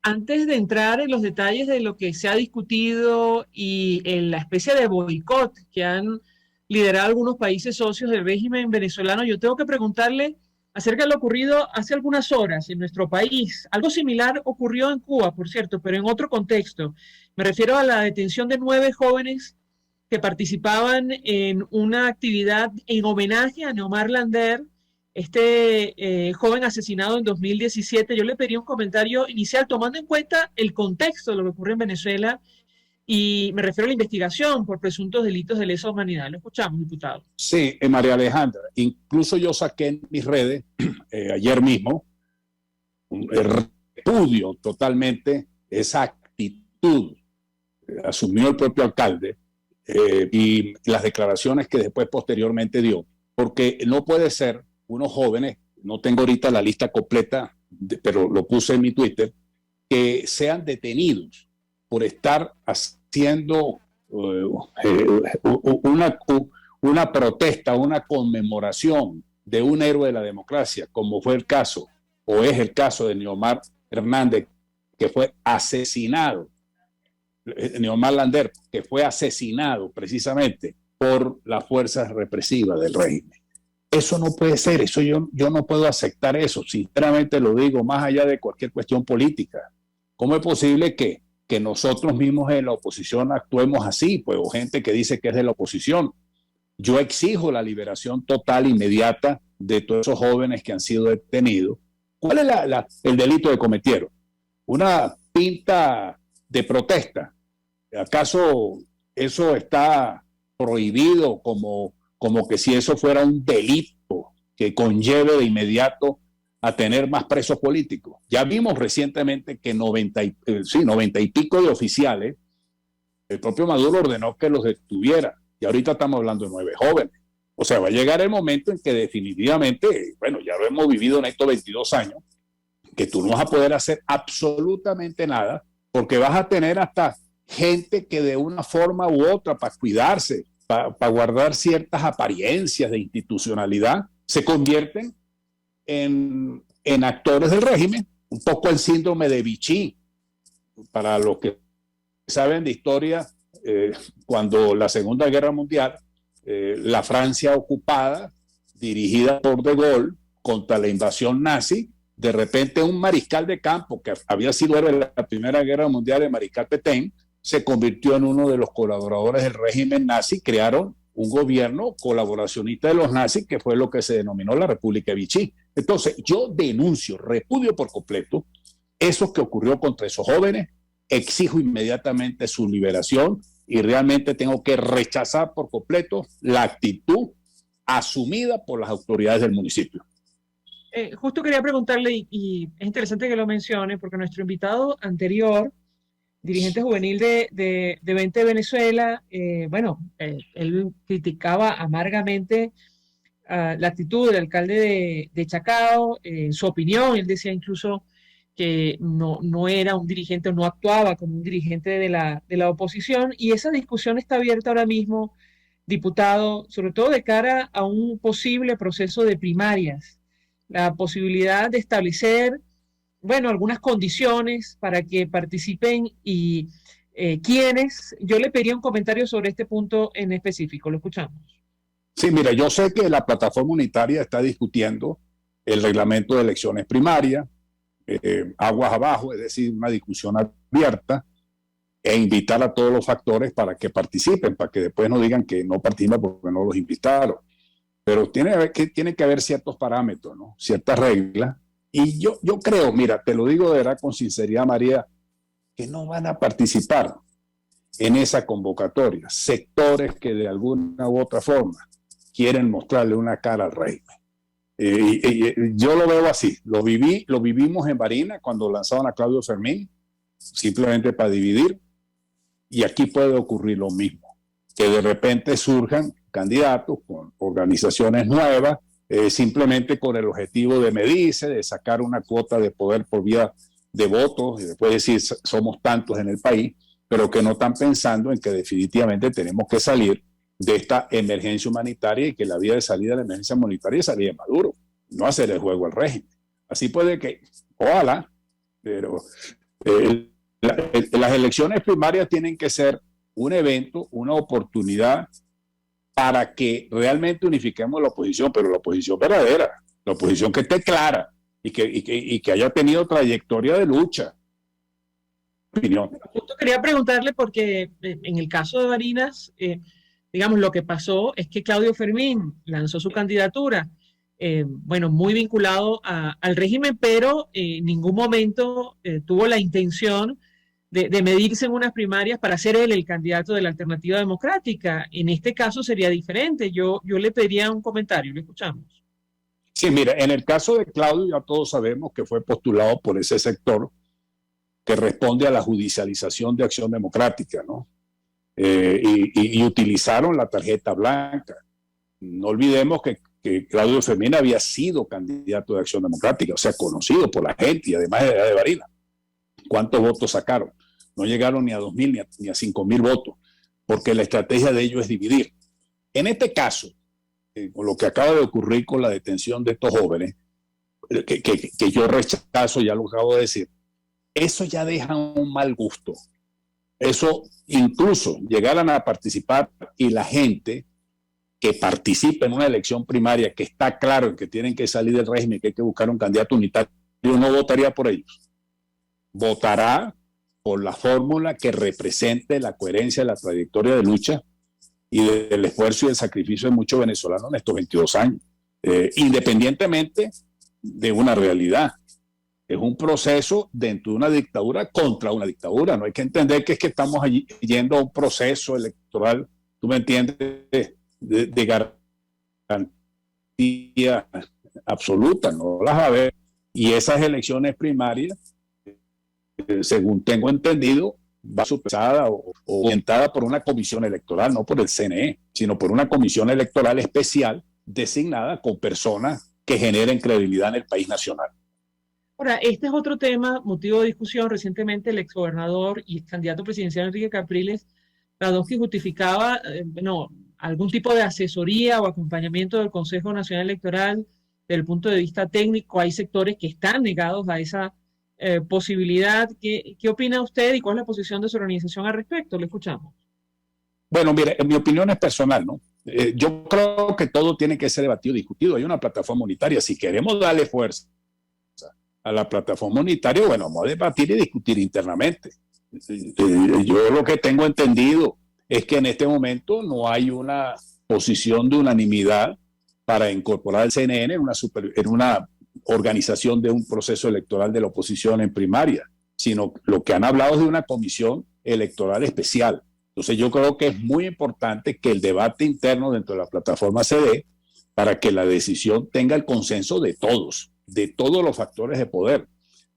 B: Antes de entrar en los detalles de lo que se ha discutido y en la especie de boicot que han liderar algunos países socios del régimen venezolano. Yo tengo que preguntarle acerca de lo ocurrido hace algunas horas en nuestro país. Algo similar ocurrió en Cuba, por cierto, pero en otro contexto. Me refiero a la detención de 9 jóvenes que participaban en una actividad en homenaje a Neomar Lander, joven asesinado en 2017. Yo le pedí un comentario inicial tomando en cuenta el contexto de lo que ocurre en Venezuela y me refiero a la investigación por presuntos delitos de lesa humanidad. Lo escuchamos, diputado.
H: Sí, María Alejandra, incluso yo saqué en mis redes ayer mismo un repudio totalmente esa actitud, asumió el propio alcalde y las declaraciones que después posteriormente dio, porque no puede ser unos jóvenes, no tengo ahorita la lista completa, pero lo puse en mi Twitter, que sean detenidos por estar haciendo una protesta, una conmemoración de un héroe de la democracia, como fue el caso, o es el caso de Neomar Hernández, que fue asesinado, Neomar Lander, que fue asesinado precisamente por las fuerzas represivas del régimen. Eso no puede ser, eso yo no puedo aceptar eso, sinceramente lo digo, más allá de cualquier cuestión política. ¿Cómo es posible que nosotros mismos en la oposición actuemos así? Pues, o gente que dice que es de la oposición. Yo exijo la liberación total, inmediata, de todos esos jóvenes que han sido detenidos. ¿Cuál es el delito que cometieron? Una pinta de protesta. ¿Acaso eso está prohibido como que si eso fuera un delito que conlleve de inmediato a tener más presos políticos? Ya vimos recientemente que 90 y pico de oficiales, el propio Maduro ordenó que los detuviera, y ahorita estamos hablando de 9 jóvenes. O sea, va a llegar el momento en que definitivamente, bueno, ya lo hemos vivido en estos 22 años, que tú no vas a poder hacer absolutamente nada, porque vas a tener hasta gente que de una forma u otra, para cuidarse, para guardar ciertas apariencias de institucionalidad, se convierten en actores del régimen, un poco el síndrome de Vichy. Para los que saben de historia, cuando la Segunda Guerra Mundial, la Francia ocupada, dirigida por De Gaulle, contra la invasión nazi, de repente un mariscal de campo, que había sido héroe de la Primera Guerra Mundial, el mariscal Pétain, se convirtió en uno de los colaboradores del régimen nazi, crearon un gobierno colaboracionista de los nazis, que fue lo que se denominó la República de Vichy. Entonces, yo denuncio, repudio por completo eso que ocurrió contra esos jóvenes, exijo inmediatamente su liberación y realmente tengo que rechazar por completo la actitud asumida por las autoridades del municipio.
B: Justo quería preguntarle, y es interesante que lo mencione, porque nuestro invitado anterior, dirigente juvenil de 20 Venezuela, él criticaba amargamente la actitud del alcalde de Chacao. En su opinión, él decía incluso que no era un dirigente, no actuaba como un dirigente de la oposición, y esa discusión está abierta ahora mismo, diputado, sobre todo de cara a un posible proceso de primarias, la posibilidad de establecer algunas condiciones para que participen y quiénes. Yo le pediría un comentario sobre este punto en específico. Lo escuchamos.
H: Sí, mira, yo sé que la plataforma unitaria está discutiendo el reglamento de elecciones primarias, aguas abajo, es decir, una discusión abierta, e invitar a todos los factores para que participen, para que después no digan que no participan porque no los invitaron. Pero tiene que haber ciertos parámetros, ¿no? Ciertas reglas. Y yo creo, mira, te lo digo de verdad con sinceridad, María, que no van a participar en esa convocatoria sectores que de alguna u otra forma quieren mostrarle una cara al régimen. Yo lo veo así, lo vivimos en Barinas cuando lanzaban a Claudio Fermín, simplemente para dividir, y aquí puede ocurrir lo mismo, que de repente surjan candidatos con organizaciones nuevas, simplemente con el objetivo de medirse, de sacar una cuota de poder por vía de votos, y después decir somos tantos en el país, pero que no están pensando en que definitivamente tenemos que salir de esta emergencia humanitaria y que la vía de salida de la emergencia humanitaria es salir de Maduro, no hacer el juego al régimen. Así puede que, ojalá, pero las elecciones primarias tienen que ser un evento, una oportunidad para que realmente unifiquemos la oposición, pero la oposición verdadera, la oposición que esté clara y que haya tenido trayectoria de lucha. Opinión.
B: Justo quería preguntarle porque en el caso de Barinas, digamos, lo que pasó es que Claudio Fermín lanzó su candidatura, bueno, muy vinculado al régimen, pero en ningún momento tuvo la intención de medirse en unas primarias para ser él el candidato de la Alternativa Democrática. En este caso sería diferente. Yo le pediría un comentario, lo escuchamos.
H: Sí, mira, en el caso de Claudio ya todos sabemos que fue postulado por ese sector que responde a la judicialización de Acción Democrática, ¿no? Y utilizaron la tarjeta blanca. No olvidemos que Claudio Fermín había sido candidato de Acción Democrática, o sea, conocido por la gente y además de Barinas. ¿Cuántos votos sacaron? No llegaron ni a 2.000 ni a 5.000 votos, porque la estrategia de ellos es dividir. En este caso, con lo que acaba de ocurrir con la detención de estos jóvenes, que yo rechazo, ya lo acabo de decir, eso ya deja un mal gusto. Eso, incluso llegaran a participar y la gente que participa en una elección primaria que está claro en que tienen que salir del régimen, que hay que buscar un candidato unitario, no votaría por ellos. Votará por la fórmula que represente la coherencia de la trayectoria de lucha y del esfuerzo y el sacrificio de muchos venezolanos en estos 22 años, independientemente de una realidad. Es un proceso dentro de una dictadura contra una dictadura. No hay que entender que es que estamos allí yendo a un proceso electoral, tú me entiendes, de garantía absoluta, no las va a haber. Y esas elecciones primarias, según tengo entendido, va supervisada o orientada por una comisión electoral, no por el CNE, sino por una comisión electoral especial designada con personas que generen credibilidad en el país nacional.
B: Ahora, este es otro tema, motivo de discusión. Recientemente el exgobernador y candidato presidencial Enrique Capriles Radonsky justificaba algún tipo de asesoría o acompañamiento del Consejo Nacional Electoral desde el punto de vista técnico. Hay sectores que están negados a esa posibilidad. ¿Qué opina usted y cuál es la posición de su organización al respecto? Le escuchamos.
H: Bueno, mire, mi opinión es personal, ¿no? Yo creo que todo tiene que ser debatido y discutido. Hay una plataforma unitaria. Si queremos darle fuerza a la plataforma unitaria, bueno, vamos a debatir y discutir internamente. Yo lo que tengo entendido es que en este momento no hay una posición de unanimidad para incorporar el CNN en una organización de un proceso electoral de la oposición en primaria, sino lo que han hablado es de una comisión electoral especial. Entonces yo creo que es muy importante que el debate interno dentro de la plataforma se dé para que la decisión tenga el consenso de todos los factores de poder,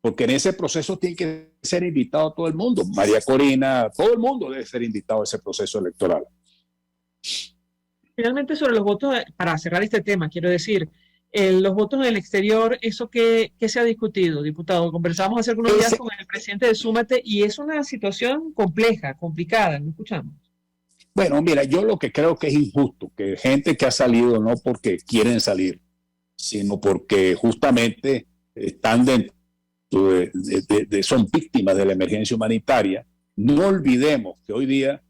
H: porque en ese proceso tiene que ser invitado todo el mundo. María Corina, todo el mundo debe ser invitado a ese proceso electoral.
B: Finalmente, sobre los votos, para cerrar este tema, quiero decir, los votos en el exterior, ¿eso qué se ha discutido, diputado? Conversamos hace algunos días con el presidente de Súmate y es una situación compleja, complicada, ¿lo escuchamos?
H: Bueno, mira, yo lo que creo que es injusto, que gente que ha salido no porque quieren salir, sino porque justamente están dentro son víctimas de la emergencia humanitaria. No olvidemos que hoy día,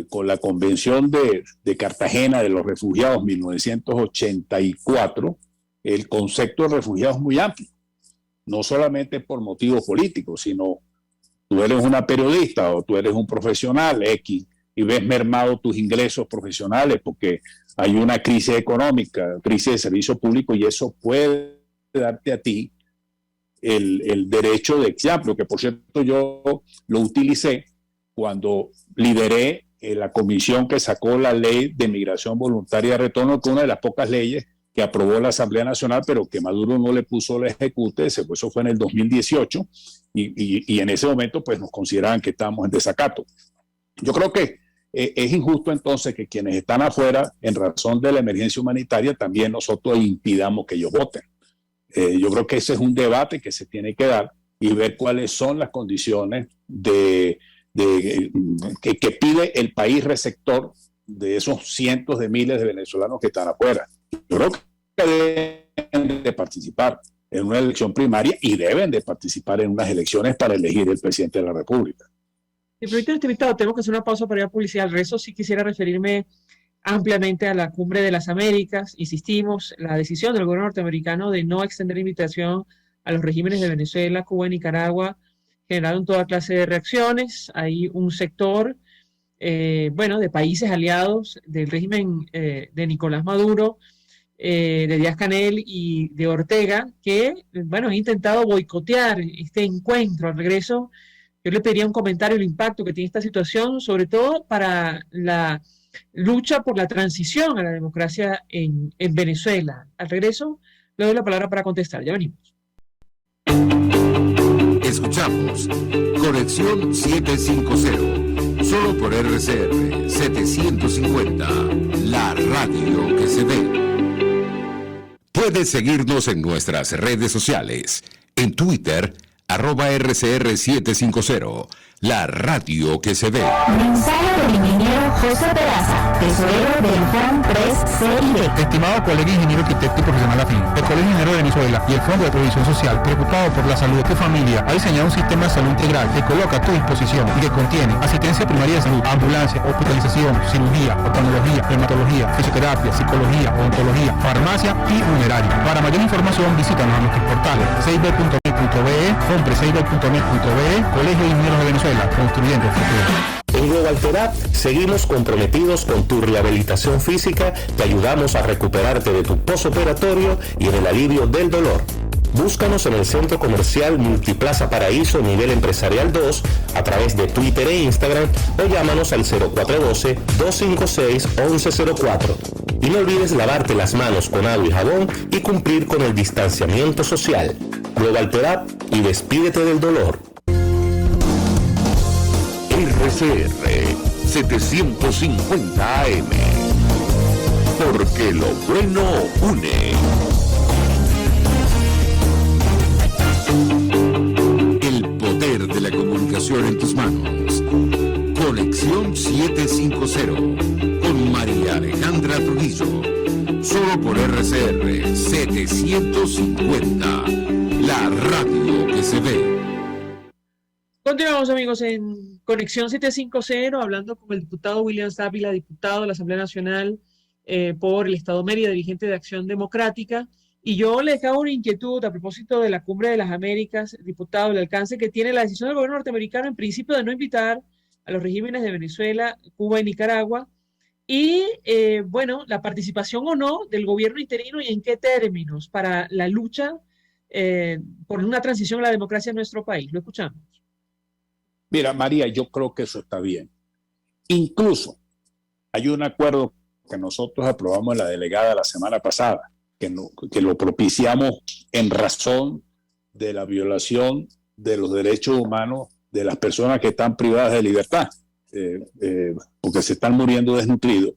H: con la Convención de Cartagena de los Refugiados 1984, el concepto de refugiado es muy amplio, no solamente por motivos políticos, sino tú eres una periodista o tú eres un profesional X y ves mermado tus ingresos profesionales porque hay una crisis económica, crisis de servicio público, y eso puede darte a ti el derecho de exilio, que por cierto yo lo utilicé cuando lideré la comisión que sacó la ley de migración voluntaria de retorno, que es una de las pocas leyes que aprobó la Asamblea Nacional, pero que Maduro no le puso la ejecute. Eso fue en el 2018, y en ese momento pues nos consideraban que estábamos en desacato. Yo creo que es injusto entonces que quienes están afuera en razón de la emergencia humanitaria también nosotros impidamos que ellos voten. Yo creo que ese es un debate que se tiene que dar y ver cuáles son las condiciones que pide el país receptor de esos cientos de miles de venezolanos que están afuera. Yo creo que deben de participar en una elección primaria y deben de participar en unas elecciones para elegir el presidente de la República.
B: Si permite, invitado, tenemos que hacer una pausa para ir a publicidad. Al resto sí quisiera referirme ampliamente a la Cumbre de las Américas. Insistimos, la decisión del gobierno norteamericano de no extender invitación a los regímenes de Venezuela, Cuba y Nicaragua generaron toda clase de reacciones. Hay un sector, de países aliados del régimen de Nicolás Maduro, de Díaz-Canel y de Ortega, que, han intentado boicotear este encuentro. Al regreso, yo le pediría un comentario del impacto que tiene esta situación, sobre todo para la lucha por la transición a la democracia en Venezuela. Al regreso, le doy la palabra para contestar. Ya venimos.
G: Escuchamos Conexión 750, solo por RCR 750, la radio que se ve. Puedes seguirnos en nuestras redes sociales, en Twitter, @RCR750, la radio que se ve.
D: Mensaje del ingeniero José Peraza, tesorero del Fondo 3CID.
E: Estimado colega ingeniero arquitecto y profesional afín, el Colegio Ingeniero de Venezuela y el Fondo de Previsión Social, preocupado por la salud de tu familia, ha diseñado un sistema de salud integral que coloca a tu disposición y que contiene asistencia primaria de salud, ambulancia, hospitalización, cirugía, oftalmología, dermatología, fisioterapia, psicología, odontología, farmacia y funeraria. Para mayor información, visítanos a nuestros portales cib.net.be, compre6b.net.be, Colegio de Ingenieros de Venezuela, construyendo el futuro.
I: En Global Therapy seguimos comprometidos con tu rehabilitación física, te ayudamos a recuperarte de tu postoperatorio y en el alivio del dolor. Búscanos en el Centro Comercial Multiplaza Paraíso Nivel Empresarial 2 a través de Twitter e Instagram o llámanos al 0412-256-1104. Y no olvides lavarte las manos con agua y jabón y cumplir con el distanciamiento social. Global Therapy y despídete del dolor.
A: RCR 750 AM, porque lo bueno une.
G: El poder de la comunicación en tus manos. Conexión 750 con María Alejandra Trujillo. Solo por RCR 750, la radio que se ve.
B: Continuamos, amigos, en Conexión 750, hablando con el diputado William Dávila, diputado de la Asamblea Nacional por el Estado Mérida, dirigente de Acción Democrática. Y yo le dejaba una inquietud a propósito de la Cumbre de las Américas, diputado, el alcance que tiene la decisión del gobierno norteamericano, en principio, de no invitar a los regímenes de Venezuela, Cuba y Nicaragua, y, la participación o no del gobierno interino y en qué términos para la lucha por una transición a la democracia en nuestro país. Lo escuchamos.
H: Mira, María, yo creo que eso está bien. Incluso hay un acuerdo que nosotros aprobamos en la delegada la semana pasada, que lo propiciamos en razón de la violación de los derechos humanos de las personas que están privadas de libertad, porque se están muriendo desnutridos.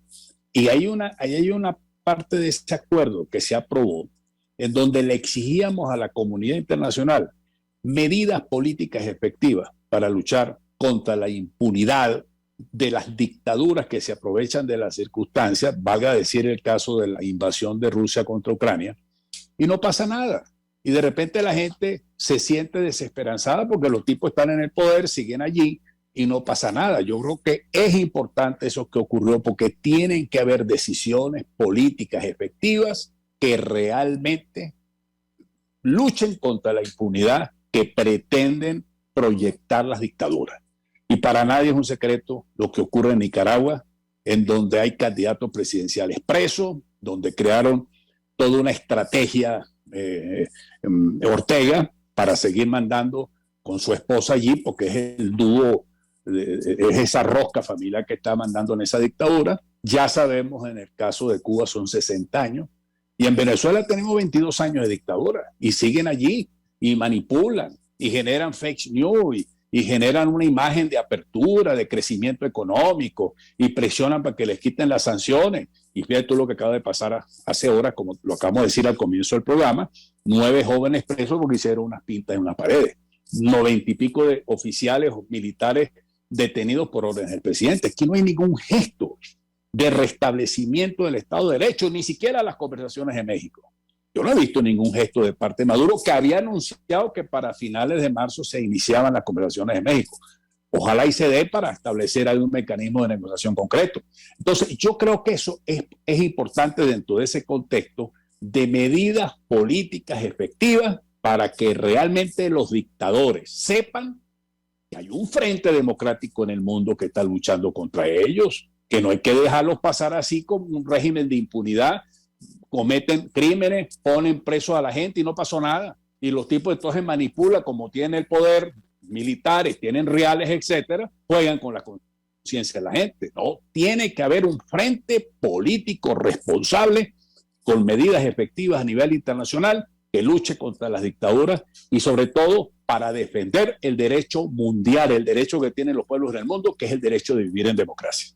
H: Y hay una parte de ese acuerdo que se aprobó en donde le exigíamos a la comunidad internacional medidas políticas efectivas para luchar contra la impunidad de las dictaduras que se aprovechan de las circunstancias, valga decir el caso de la invasión de Rusia contra Ucrania, y no pasa nada. Y de repente la gente se siente desesperanzada porque los tipos están en el poder, siguen allí y no pasa nada. Yo creo que es importante eso que ocurrió porque tienen que haber decisiones políticas efectivas que realmente luchen contra la impunidad que pretenden proyectar las dictaduras. Y para nadie es un secreto lo que ocurre en Nicaragua, en donde hay candidatos presidenciales presos, donde crearon toda una estrategia Ortega para seguir mandando con su esposa allí, porque es el dúo, es esa rosca familiar que está mandando en esa dictadura. Ya sabemos, en el caso de Cuba son 60 años, y en Venezuela tenemos 22 años de dictadura, y siguen allí, y manipulan, y generan fake news, y generan una imagen de apertura, de crecimiento económico, y presionan para que les quiten las sanciones. Y fíjate tú lo que acaba de pasar hace horas, como lo acabamos de decir al comienzo del programa, 9 jóvenes presos porque hicieron unas pintas en unas paredes, 90 y pico de oficiales o militares detenidos por órdenes del presidente. Aquí no hay ningún gesto de restablecimiento del Estado de Derecho, ni siquiera las conversaciones en México. Yo no he visto ningún gesto de parte de Maduro, que había anunciado que para finales de marzo se iniciaban las conversaciones en México. Ojalá y se dé para establecer algún mecanismo de negociación concreto. Entonces, yo creo que eso es importante dentro de ese contexto de medidas políticas efectivas para que realmente los dictadores sepan que hay un frente democrático en el mundo que está luchando contra ellos, que no hay que dejarlos pasar así como un régimen de impunidad, cometen crímenes, ponen presos a la gente y no pasó nada. Y los tipos entonces manipulan, como tienen el poder, militares, tienen reales, etcétera, juegan con la conciencia de la gente. No, tiene que haber un frente político responsable con medidas efectivas a nivel internacional que luche contra las dictaduras y sobre todo para defender el derecho mundial, el derecho que tienen los pueblos del mundo, que es el derecho de vivir en democracia.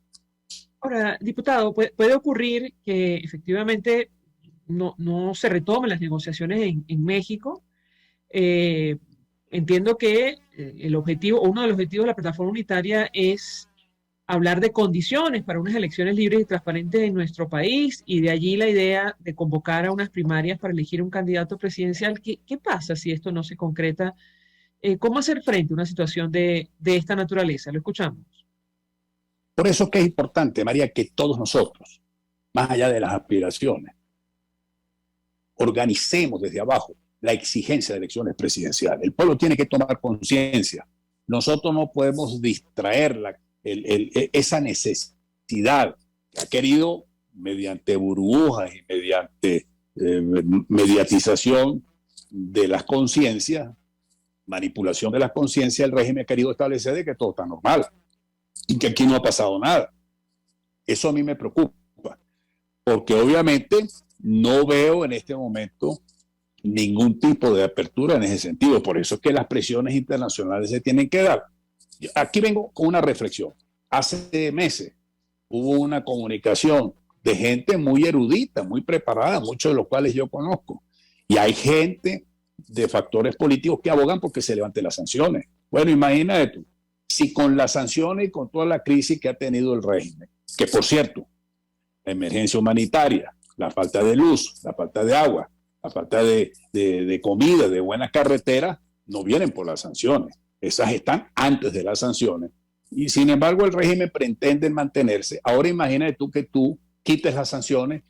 B: Ahora, diputado, puede ocurrir que efectivamente no se retomen las negociaciones en México. Entiendo que el objetivo, uno de los objetivos de la plataforma unitaria es hablar de condiciones para unas elecciones libres y transparentes en nuestro país, y de allí la idea de convocar a unas primarias para elegir un candidato presidencial. ¿Qué pasa si esto no se concreta? ¿Cómo hacer frente a una situación de esta naturaleza? Lo escuchamos.
H: Por eso es que es importante, María, que todos nosotros, más allá de las aspiraciones, organicemos desde abajo la exigencia de elecciones presidenciales. El pueblo tiene que tomar conciencia. Nosotros no podemos distraer esa necesidad que ha querido, mediante burbujas y mediante mediatización de las conciencias, manipulación de las conciencias, el régimen ha querido establecer de que todo está normal y que aquí no ha pasado nada. Eso a mí me preocupa, porque obviamente no veo en este momento ningún tipo de apertura en ese sentido. Por eso es que las presiones internacionales se tienen que dar. Aquí vengo con una reflexión. Hace meses hubo una comunicación de gente muy erudita, muy preparada, muchos de los cuales yo conozco. Y hay gente de factores políticos que abogan porque se levanten las sanciones. Bueno, imagínate tú, si con las sanciones y con toda la crisis que ha tenido el régimen, que por cierto, la emergencia humanitaria, la falta de luz, la falta de agua, la falta de comida, de buenas carreteras, no vienen por las sanciones. Esas están antes de las sanciones. Y sin embargo, el régimen pretende mantenerse. Ahora imagínate tú que tú quites las sanciones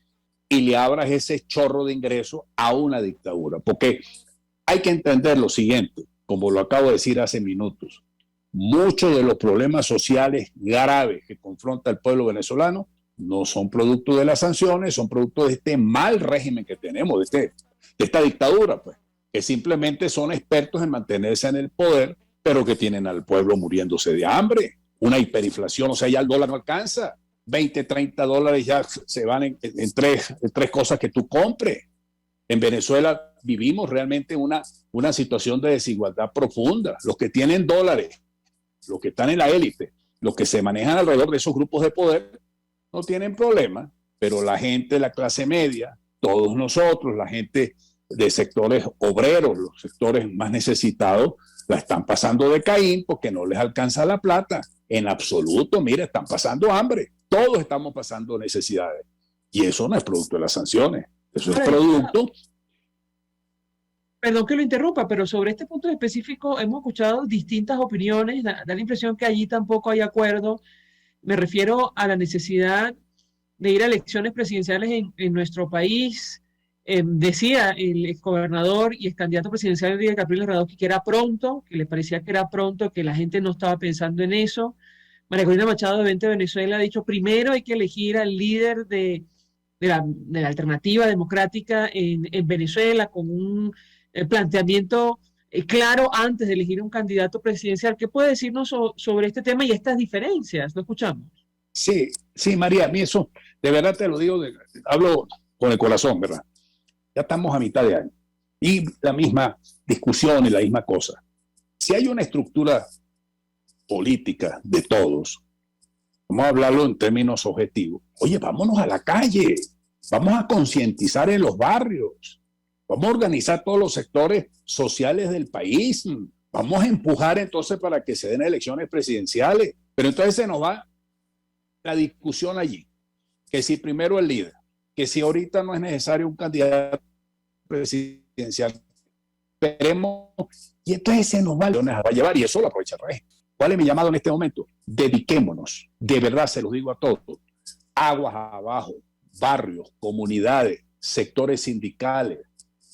H: y le abras ese chorro de ingresos a una dictadura. Porque hay que entender lo siguiente, como lo acabo de decir hace minutos. Muchos de los problemas sociales graves que confronta el pueblo venezolano no son producto de las sanciones, son producto de este mal régimen que tenemos, de esta dictadura, pues, que simplemente son expertos en mantenerse en el poder, pero que tienen al pueblo muriéndose de hambre, una hiperinflación, o sea, ya el dólar no alcanza, 20, 30 dólares ya se van en tres cosas que tú compres. En Venezuela vivimos realmente una situación de desigualdad profunda. Los que tienen dólares, los que están en la élite, los que se manejan alrededor de esos grupos de poder, no tienen problema, pero la gente de la clase media, todos nosotros, la gente de sectores obreros, los sectores más necesitados, la están pasando de Caín porque no les alcanza la plata. En absoluto, mira, están pasando hambre. Todos estamos pasando necesidades. Y eso no es producto de las sanciones. Eso es producto...
B: Perdón que lo interrumpa, pero sobre este punto específico hemos escuchado distintas opiniones. Da la impresión que allí tampoco hay acuerdo. Me refiero a la necesidad de ir a elecciones presidenciales en nuestro país. Decía el exgobernador y ex candidato presidencial Enrique Capriles Radowski que era pronto, que le parecía que era pronto, que la gente no estaba pensando en eso. María Corina Machado de 20 Venezuela ha dicho, primero hay que elegir al líder de la alternativa democrática en Venezuela con un planteamiento claro antes de elegir un candidato presidencial. ¿Qué puede decirnos sobre este tema y estas diferencias? ¿Lo escuchamos?
H: Sí, María, a mí eso, de verdad te lo digo, hablo con el corazón, ¿verdad? Ya estamos a mitad de año y la misma discusión y la misma cosa. Si hay una estructura política de todos, vamos a hablarlo en términos objetivos. Oye, vámonos a la calle, vamos a concientizar en los barrios, vamos a organizar todos los sectores sociales del país, vamos a empujar entonces para que se den elecciones presidenciales, pero entonces se nos va la discusión allí, que si primero el líder, que si ahorita no es necesario un candidato presidencial, esperemos, y entonces se nos va a llevar, y eso lo aprovecha el régimen. ¿Cuál es mi llamado en este momento? Dediquémonos, de verdad se los digo a todos, aguas abajo, barrios, comunidades, sectores sindicales,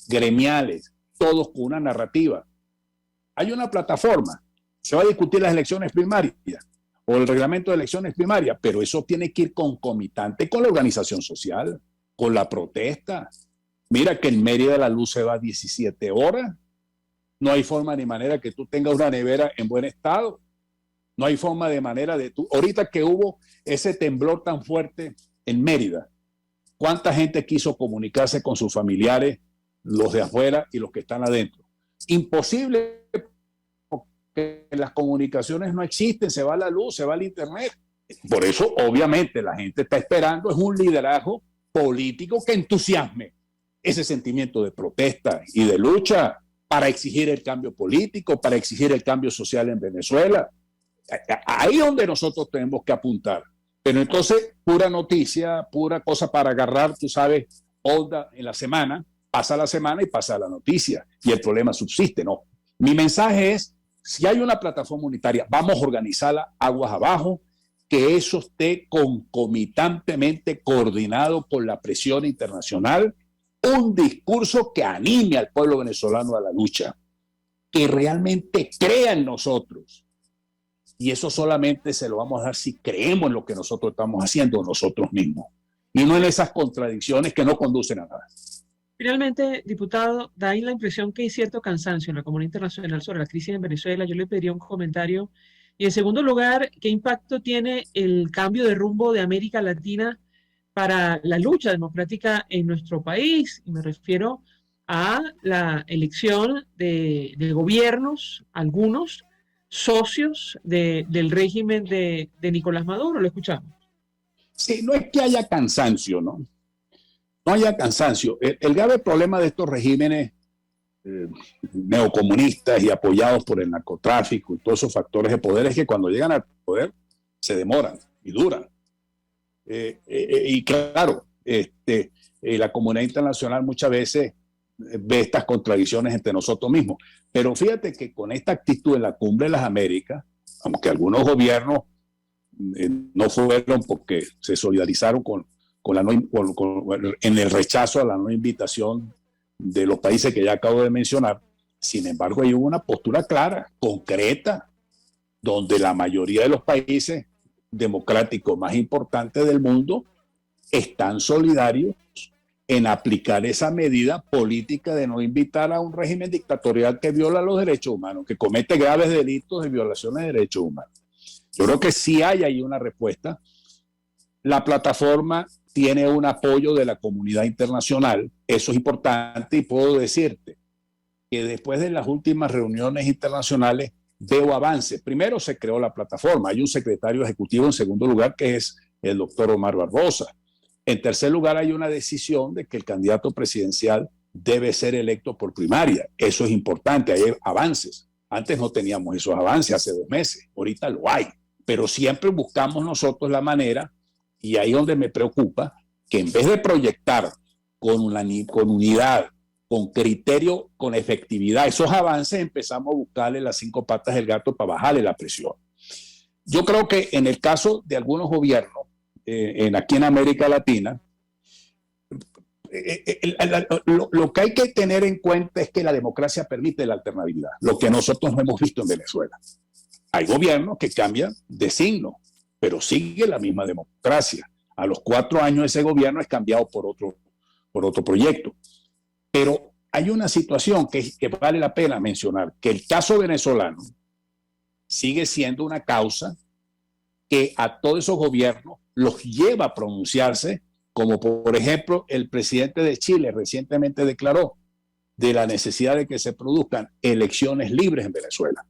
H: gremiales, todos con una narrativa. Hay una plataforma, se va a discutir las elecciones primarias o el reglamento de elecciones primarias, pero eso tiene que ir concomitante con la organización social, con la protesta. Mira que en Mérida la luz se va a 17 horas. No hay forma ni manera que tú tengas una nevera en buen estado. No hay forma de manera de tú. Ahorita que hubo ese temblor tan fuerte en Mérida, ¿cuánta gente quiso comunicarse con sus familiares, los de afuera y los que están adentro? Imposible, porque las comunicaciones no existen, se va la luz, se va el internet. Por eso, obviamente, la gente está esperando, es un liderazgo político que entusiasme ese sentimiento de protesta y de lucha para exigir el cambio político, para exigir el cambio social en Venezuela. Ahí es donde nosotros tenemos que apuntar. Pero entonces, pura noticia, pura cosa para agarrar, tú sabes, onda en la semana, pasa la semana y pasa la noticia, y el problema subsiste, ¿no? Mi mensaje es, si hay una plataforma unitaria, vamos a organizarla aguas abajo, que eso esté concomitantemente coordinado con la presión internacional, un discurso que anime al pueblo venezolano a la lucha, que realmente crea en nosotros. Y eso solamente se lo vamos a dar si creemos en lo que nosotros estamos haciendo nosotros mismos, y no en esas contradicciones que no conducen a nada.
B: Finalmente, diputado, da ahí la impresión que hay cierto cansancio en la comunidad internacional sobre la crisis en Venezuela. Yo le pediría un comentario. Y en segundo lugar, ¿qué impacto tiene el cambio de rumbo de América Latina para la lucha democrática en nuestro país? Y me refiero a la elección de gobiernos, algunos socios del régimen de Nicolás Maduro. Lo escuchamos.
H: Sí, no es que haya cansancio, ¿no? No haya cansancio. El grave problema de estos regímenes neocomunistas y apoyados por el narcotráfico y todos esos factores de poder es que cuando llegan al poder se demoran y duran. Y claro, la comunidad internacional muchas veces ve estas contradicciones entre nosotros mismos. Pero fíjate que con esta actitud en la Cumbre de las Américas, aunque algunos gobiernos no fueron porque se solidarizaron en el rechazo a la no invitación de los países que ya acabo de mencionar, sin embargo hay una postura clara, concreta, donde la mayoría de los países democráticos más importantes del mundo están solidarios en aplicar esa medida política de no invitar a un régimen dictatorial que viola los derechos humanos, que comete graves delitos de violaciones de derechos humanos. Yo creo que sí hay ahí una respuesta. La plataforma tiene un apoyo de la comunidad internacional, eso es importante, y puedo decirte que después de las últimas reuniones internacionales veo avances. Primero se creó la plataforma, hay un secretario ejecutivo en segundo lugar que es el doctor Omar Barbosa. En tercer lugar hay una decisión de que el candidato presidencial debe ser electo por primaria, eso es importante, hay avances. Antes no teníamos esos avances, hace 2 meses, ahorita lo hay, pero siempre buscamos nosotros la manera. Y ahí donde me preocupa que en vez de proyectar con unidad, con criterio, con efectividad, esos avances, empezamos a buscarle las 5 patas del gato para bajarle la presión. Yo creo que en el caso de algunos gobiernos, aquí en América Latina, lo que hay que tener en cuenta es que la democracia permite la alternabilidad, lo que nosotros no hemos visto en Venezuela. Hay gobiernos que cambian de signo, pero sigue la misma democracia. A los 4 años ese gobierno es cambiado por otro proyecto. Pero hay una situación que vale la pena mencionar, que el caso venezolano sigue siendo una causa que a todos esos gobiernos los lleva a pronunciarse, como por ejemplo el presidente de Chile recientemente declaró de la necesidad de que se produzcan elecciones libres en Venezuela.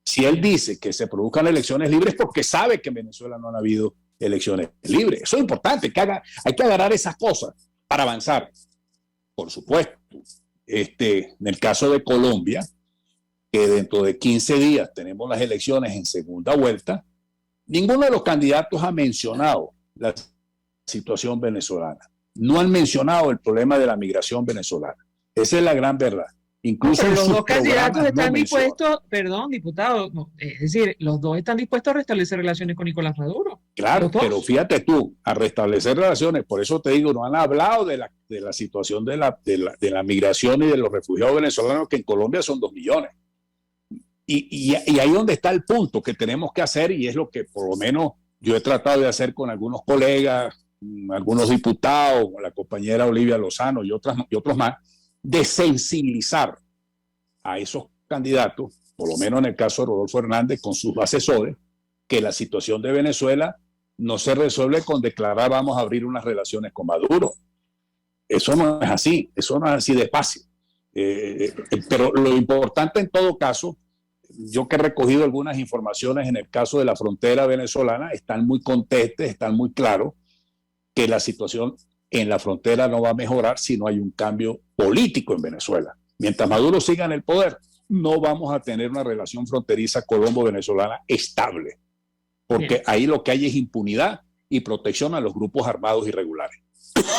H: Si él dice que se produzcan elecciones libres porque sabe que en Venezuela no han habido elecciones libres. Eso es importante, hay que agarrar esas cosas para avanzar. Por supuesto, en el caso de Colombia, que dentro de 15 días tenemos las elecciones en segunda vuelta, ninguno de los candidatos ha mencionado la situación venezolana. No han mencionado el problema de la migración venezolana. Esa es la gran verdad. Incluso
B: pero los
H: sus
B: dos candidatos
H: programas
B: están
H: no mencionan.
B: dispuestos, perdón, diputado, es decir, los dos están dispuestos a restablecer relaciones con Nicolás Maduro.
H: Claro,
B: Los dos.
H: pero fíjate tú, a restablecer relaciones, por eso te digo, no han hablado de la situación de la migración y de los refugiados venezolanos, que en Colombia son 2 millones. Y ahí donde está el punto que tenemos que hacer, y es lo que por lo menos yo he tratado de hacer con algunos colegas, algunos diputados, la compañera Olivia Lozano y otros más, de sensibilizar a esos candidatos, por lo menos en el caso de Rodolfo Hernández con sus asesores, que la situación de Venezuela no se resuelve con declarar vamos a abrir unas relaciones con Maduro. Eso no es así de fácil. Pero lo importante en todo caso, yo que he recogido algunas informaciones en el caso de la frontera venezolana, están muy contestes, están muy claros que la situación en la frontera no va a mejorar si no hay un cambio político en Venezuela. Mientras Maduro siga en el poder, no vamos a tener una relación fronteriza colombo-venezolana estable, porque
B: Bien.
H: ahí lo que hay es impunidad y protección a los grupos armados irregulares.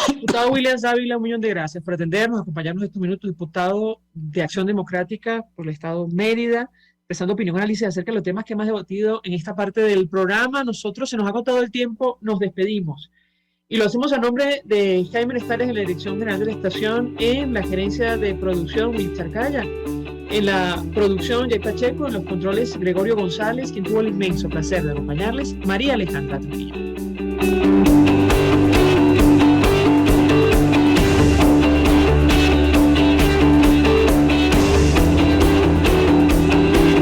B: Diputado William Dávila, un millón de gracias por atendernos, acompañarnos estos minutos, diputado de Acción Democrática por el Estado Mérida, prestando opinión y análisis acerca de los temas que hemos debatido en esta parte del programa. Nosotros, se nos ha agotado el tiempo, nos despedimos. Y lo hacemos a nombre de Jaime Estares en la Dirección General de la Estación, en la Gerencia de Producción, Will Charcaya, en la producción, Jay Pacheco, en los controles, Gregorio González, quien tuvo el inmenso placer de acompañarles, María Alejandra Trujillo.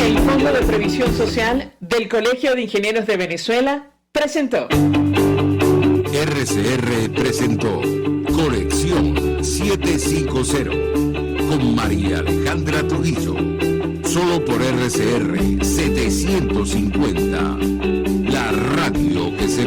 B: El Fondo de Previsión Social del Colegio de Ingenieros de Venezuela presentó.
G: RCR presentó Conexión 750 con María Alejandra Trujillo, solo por RCR 750, la radio que se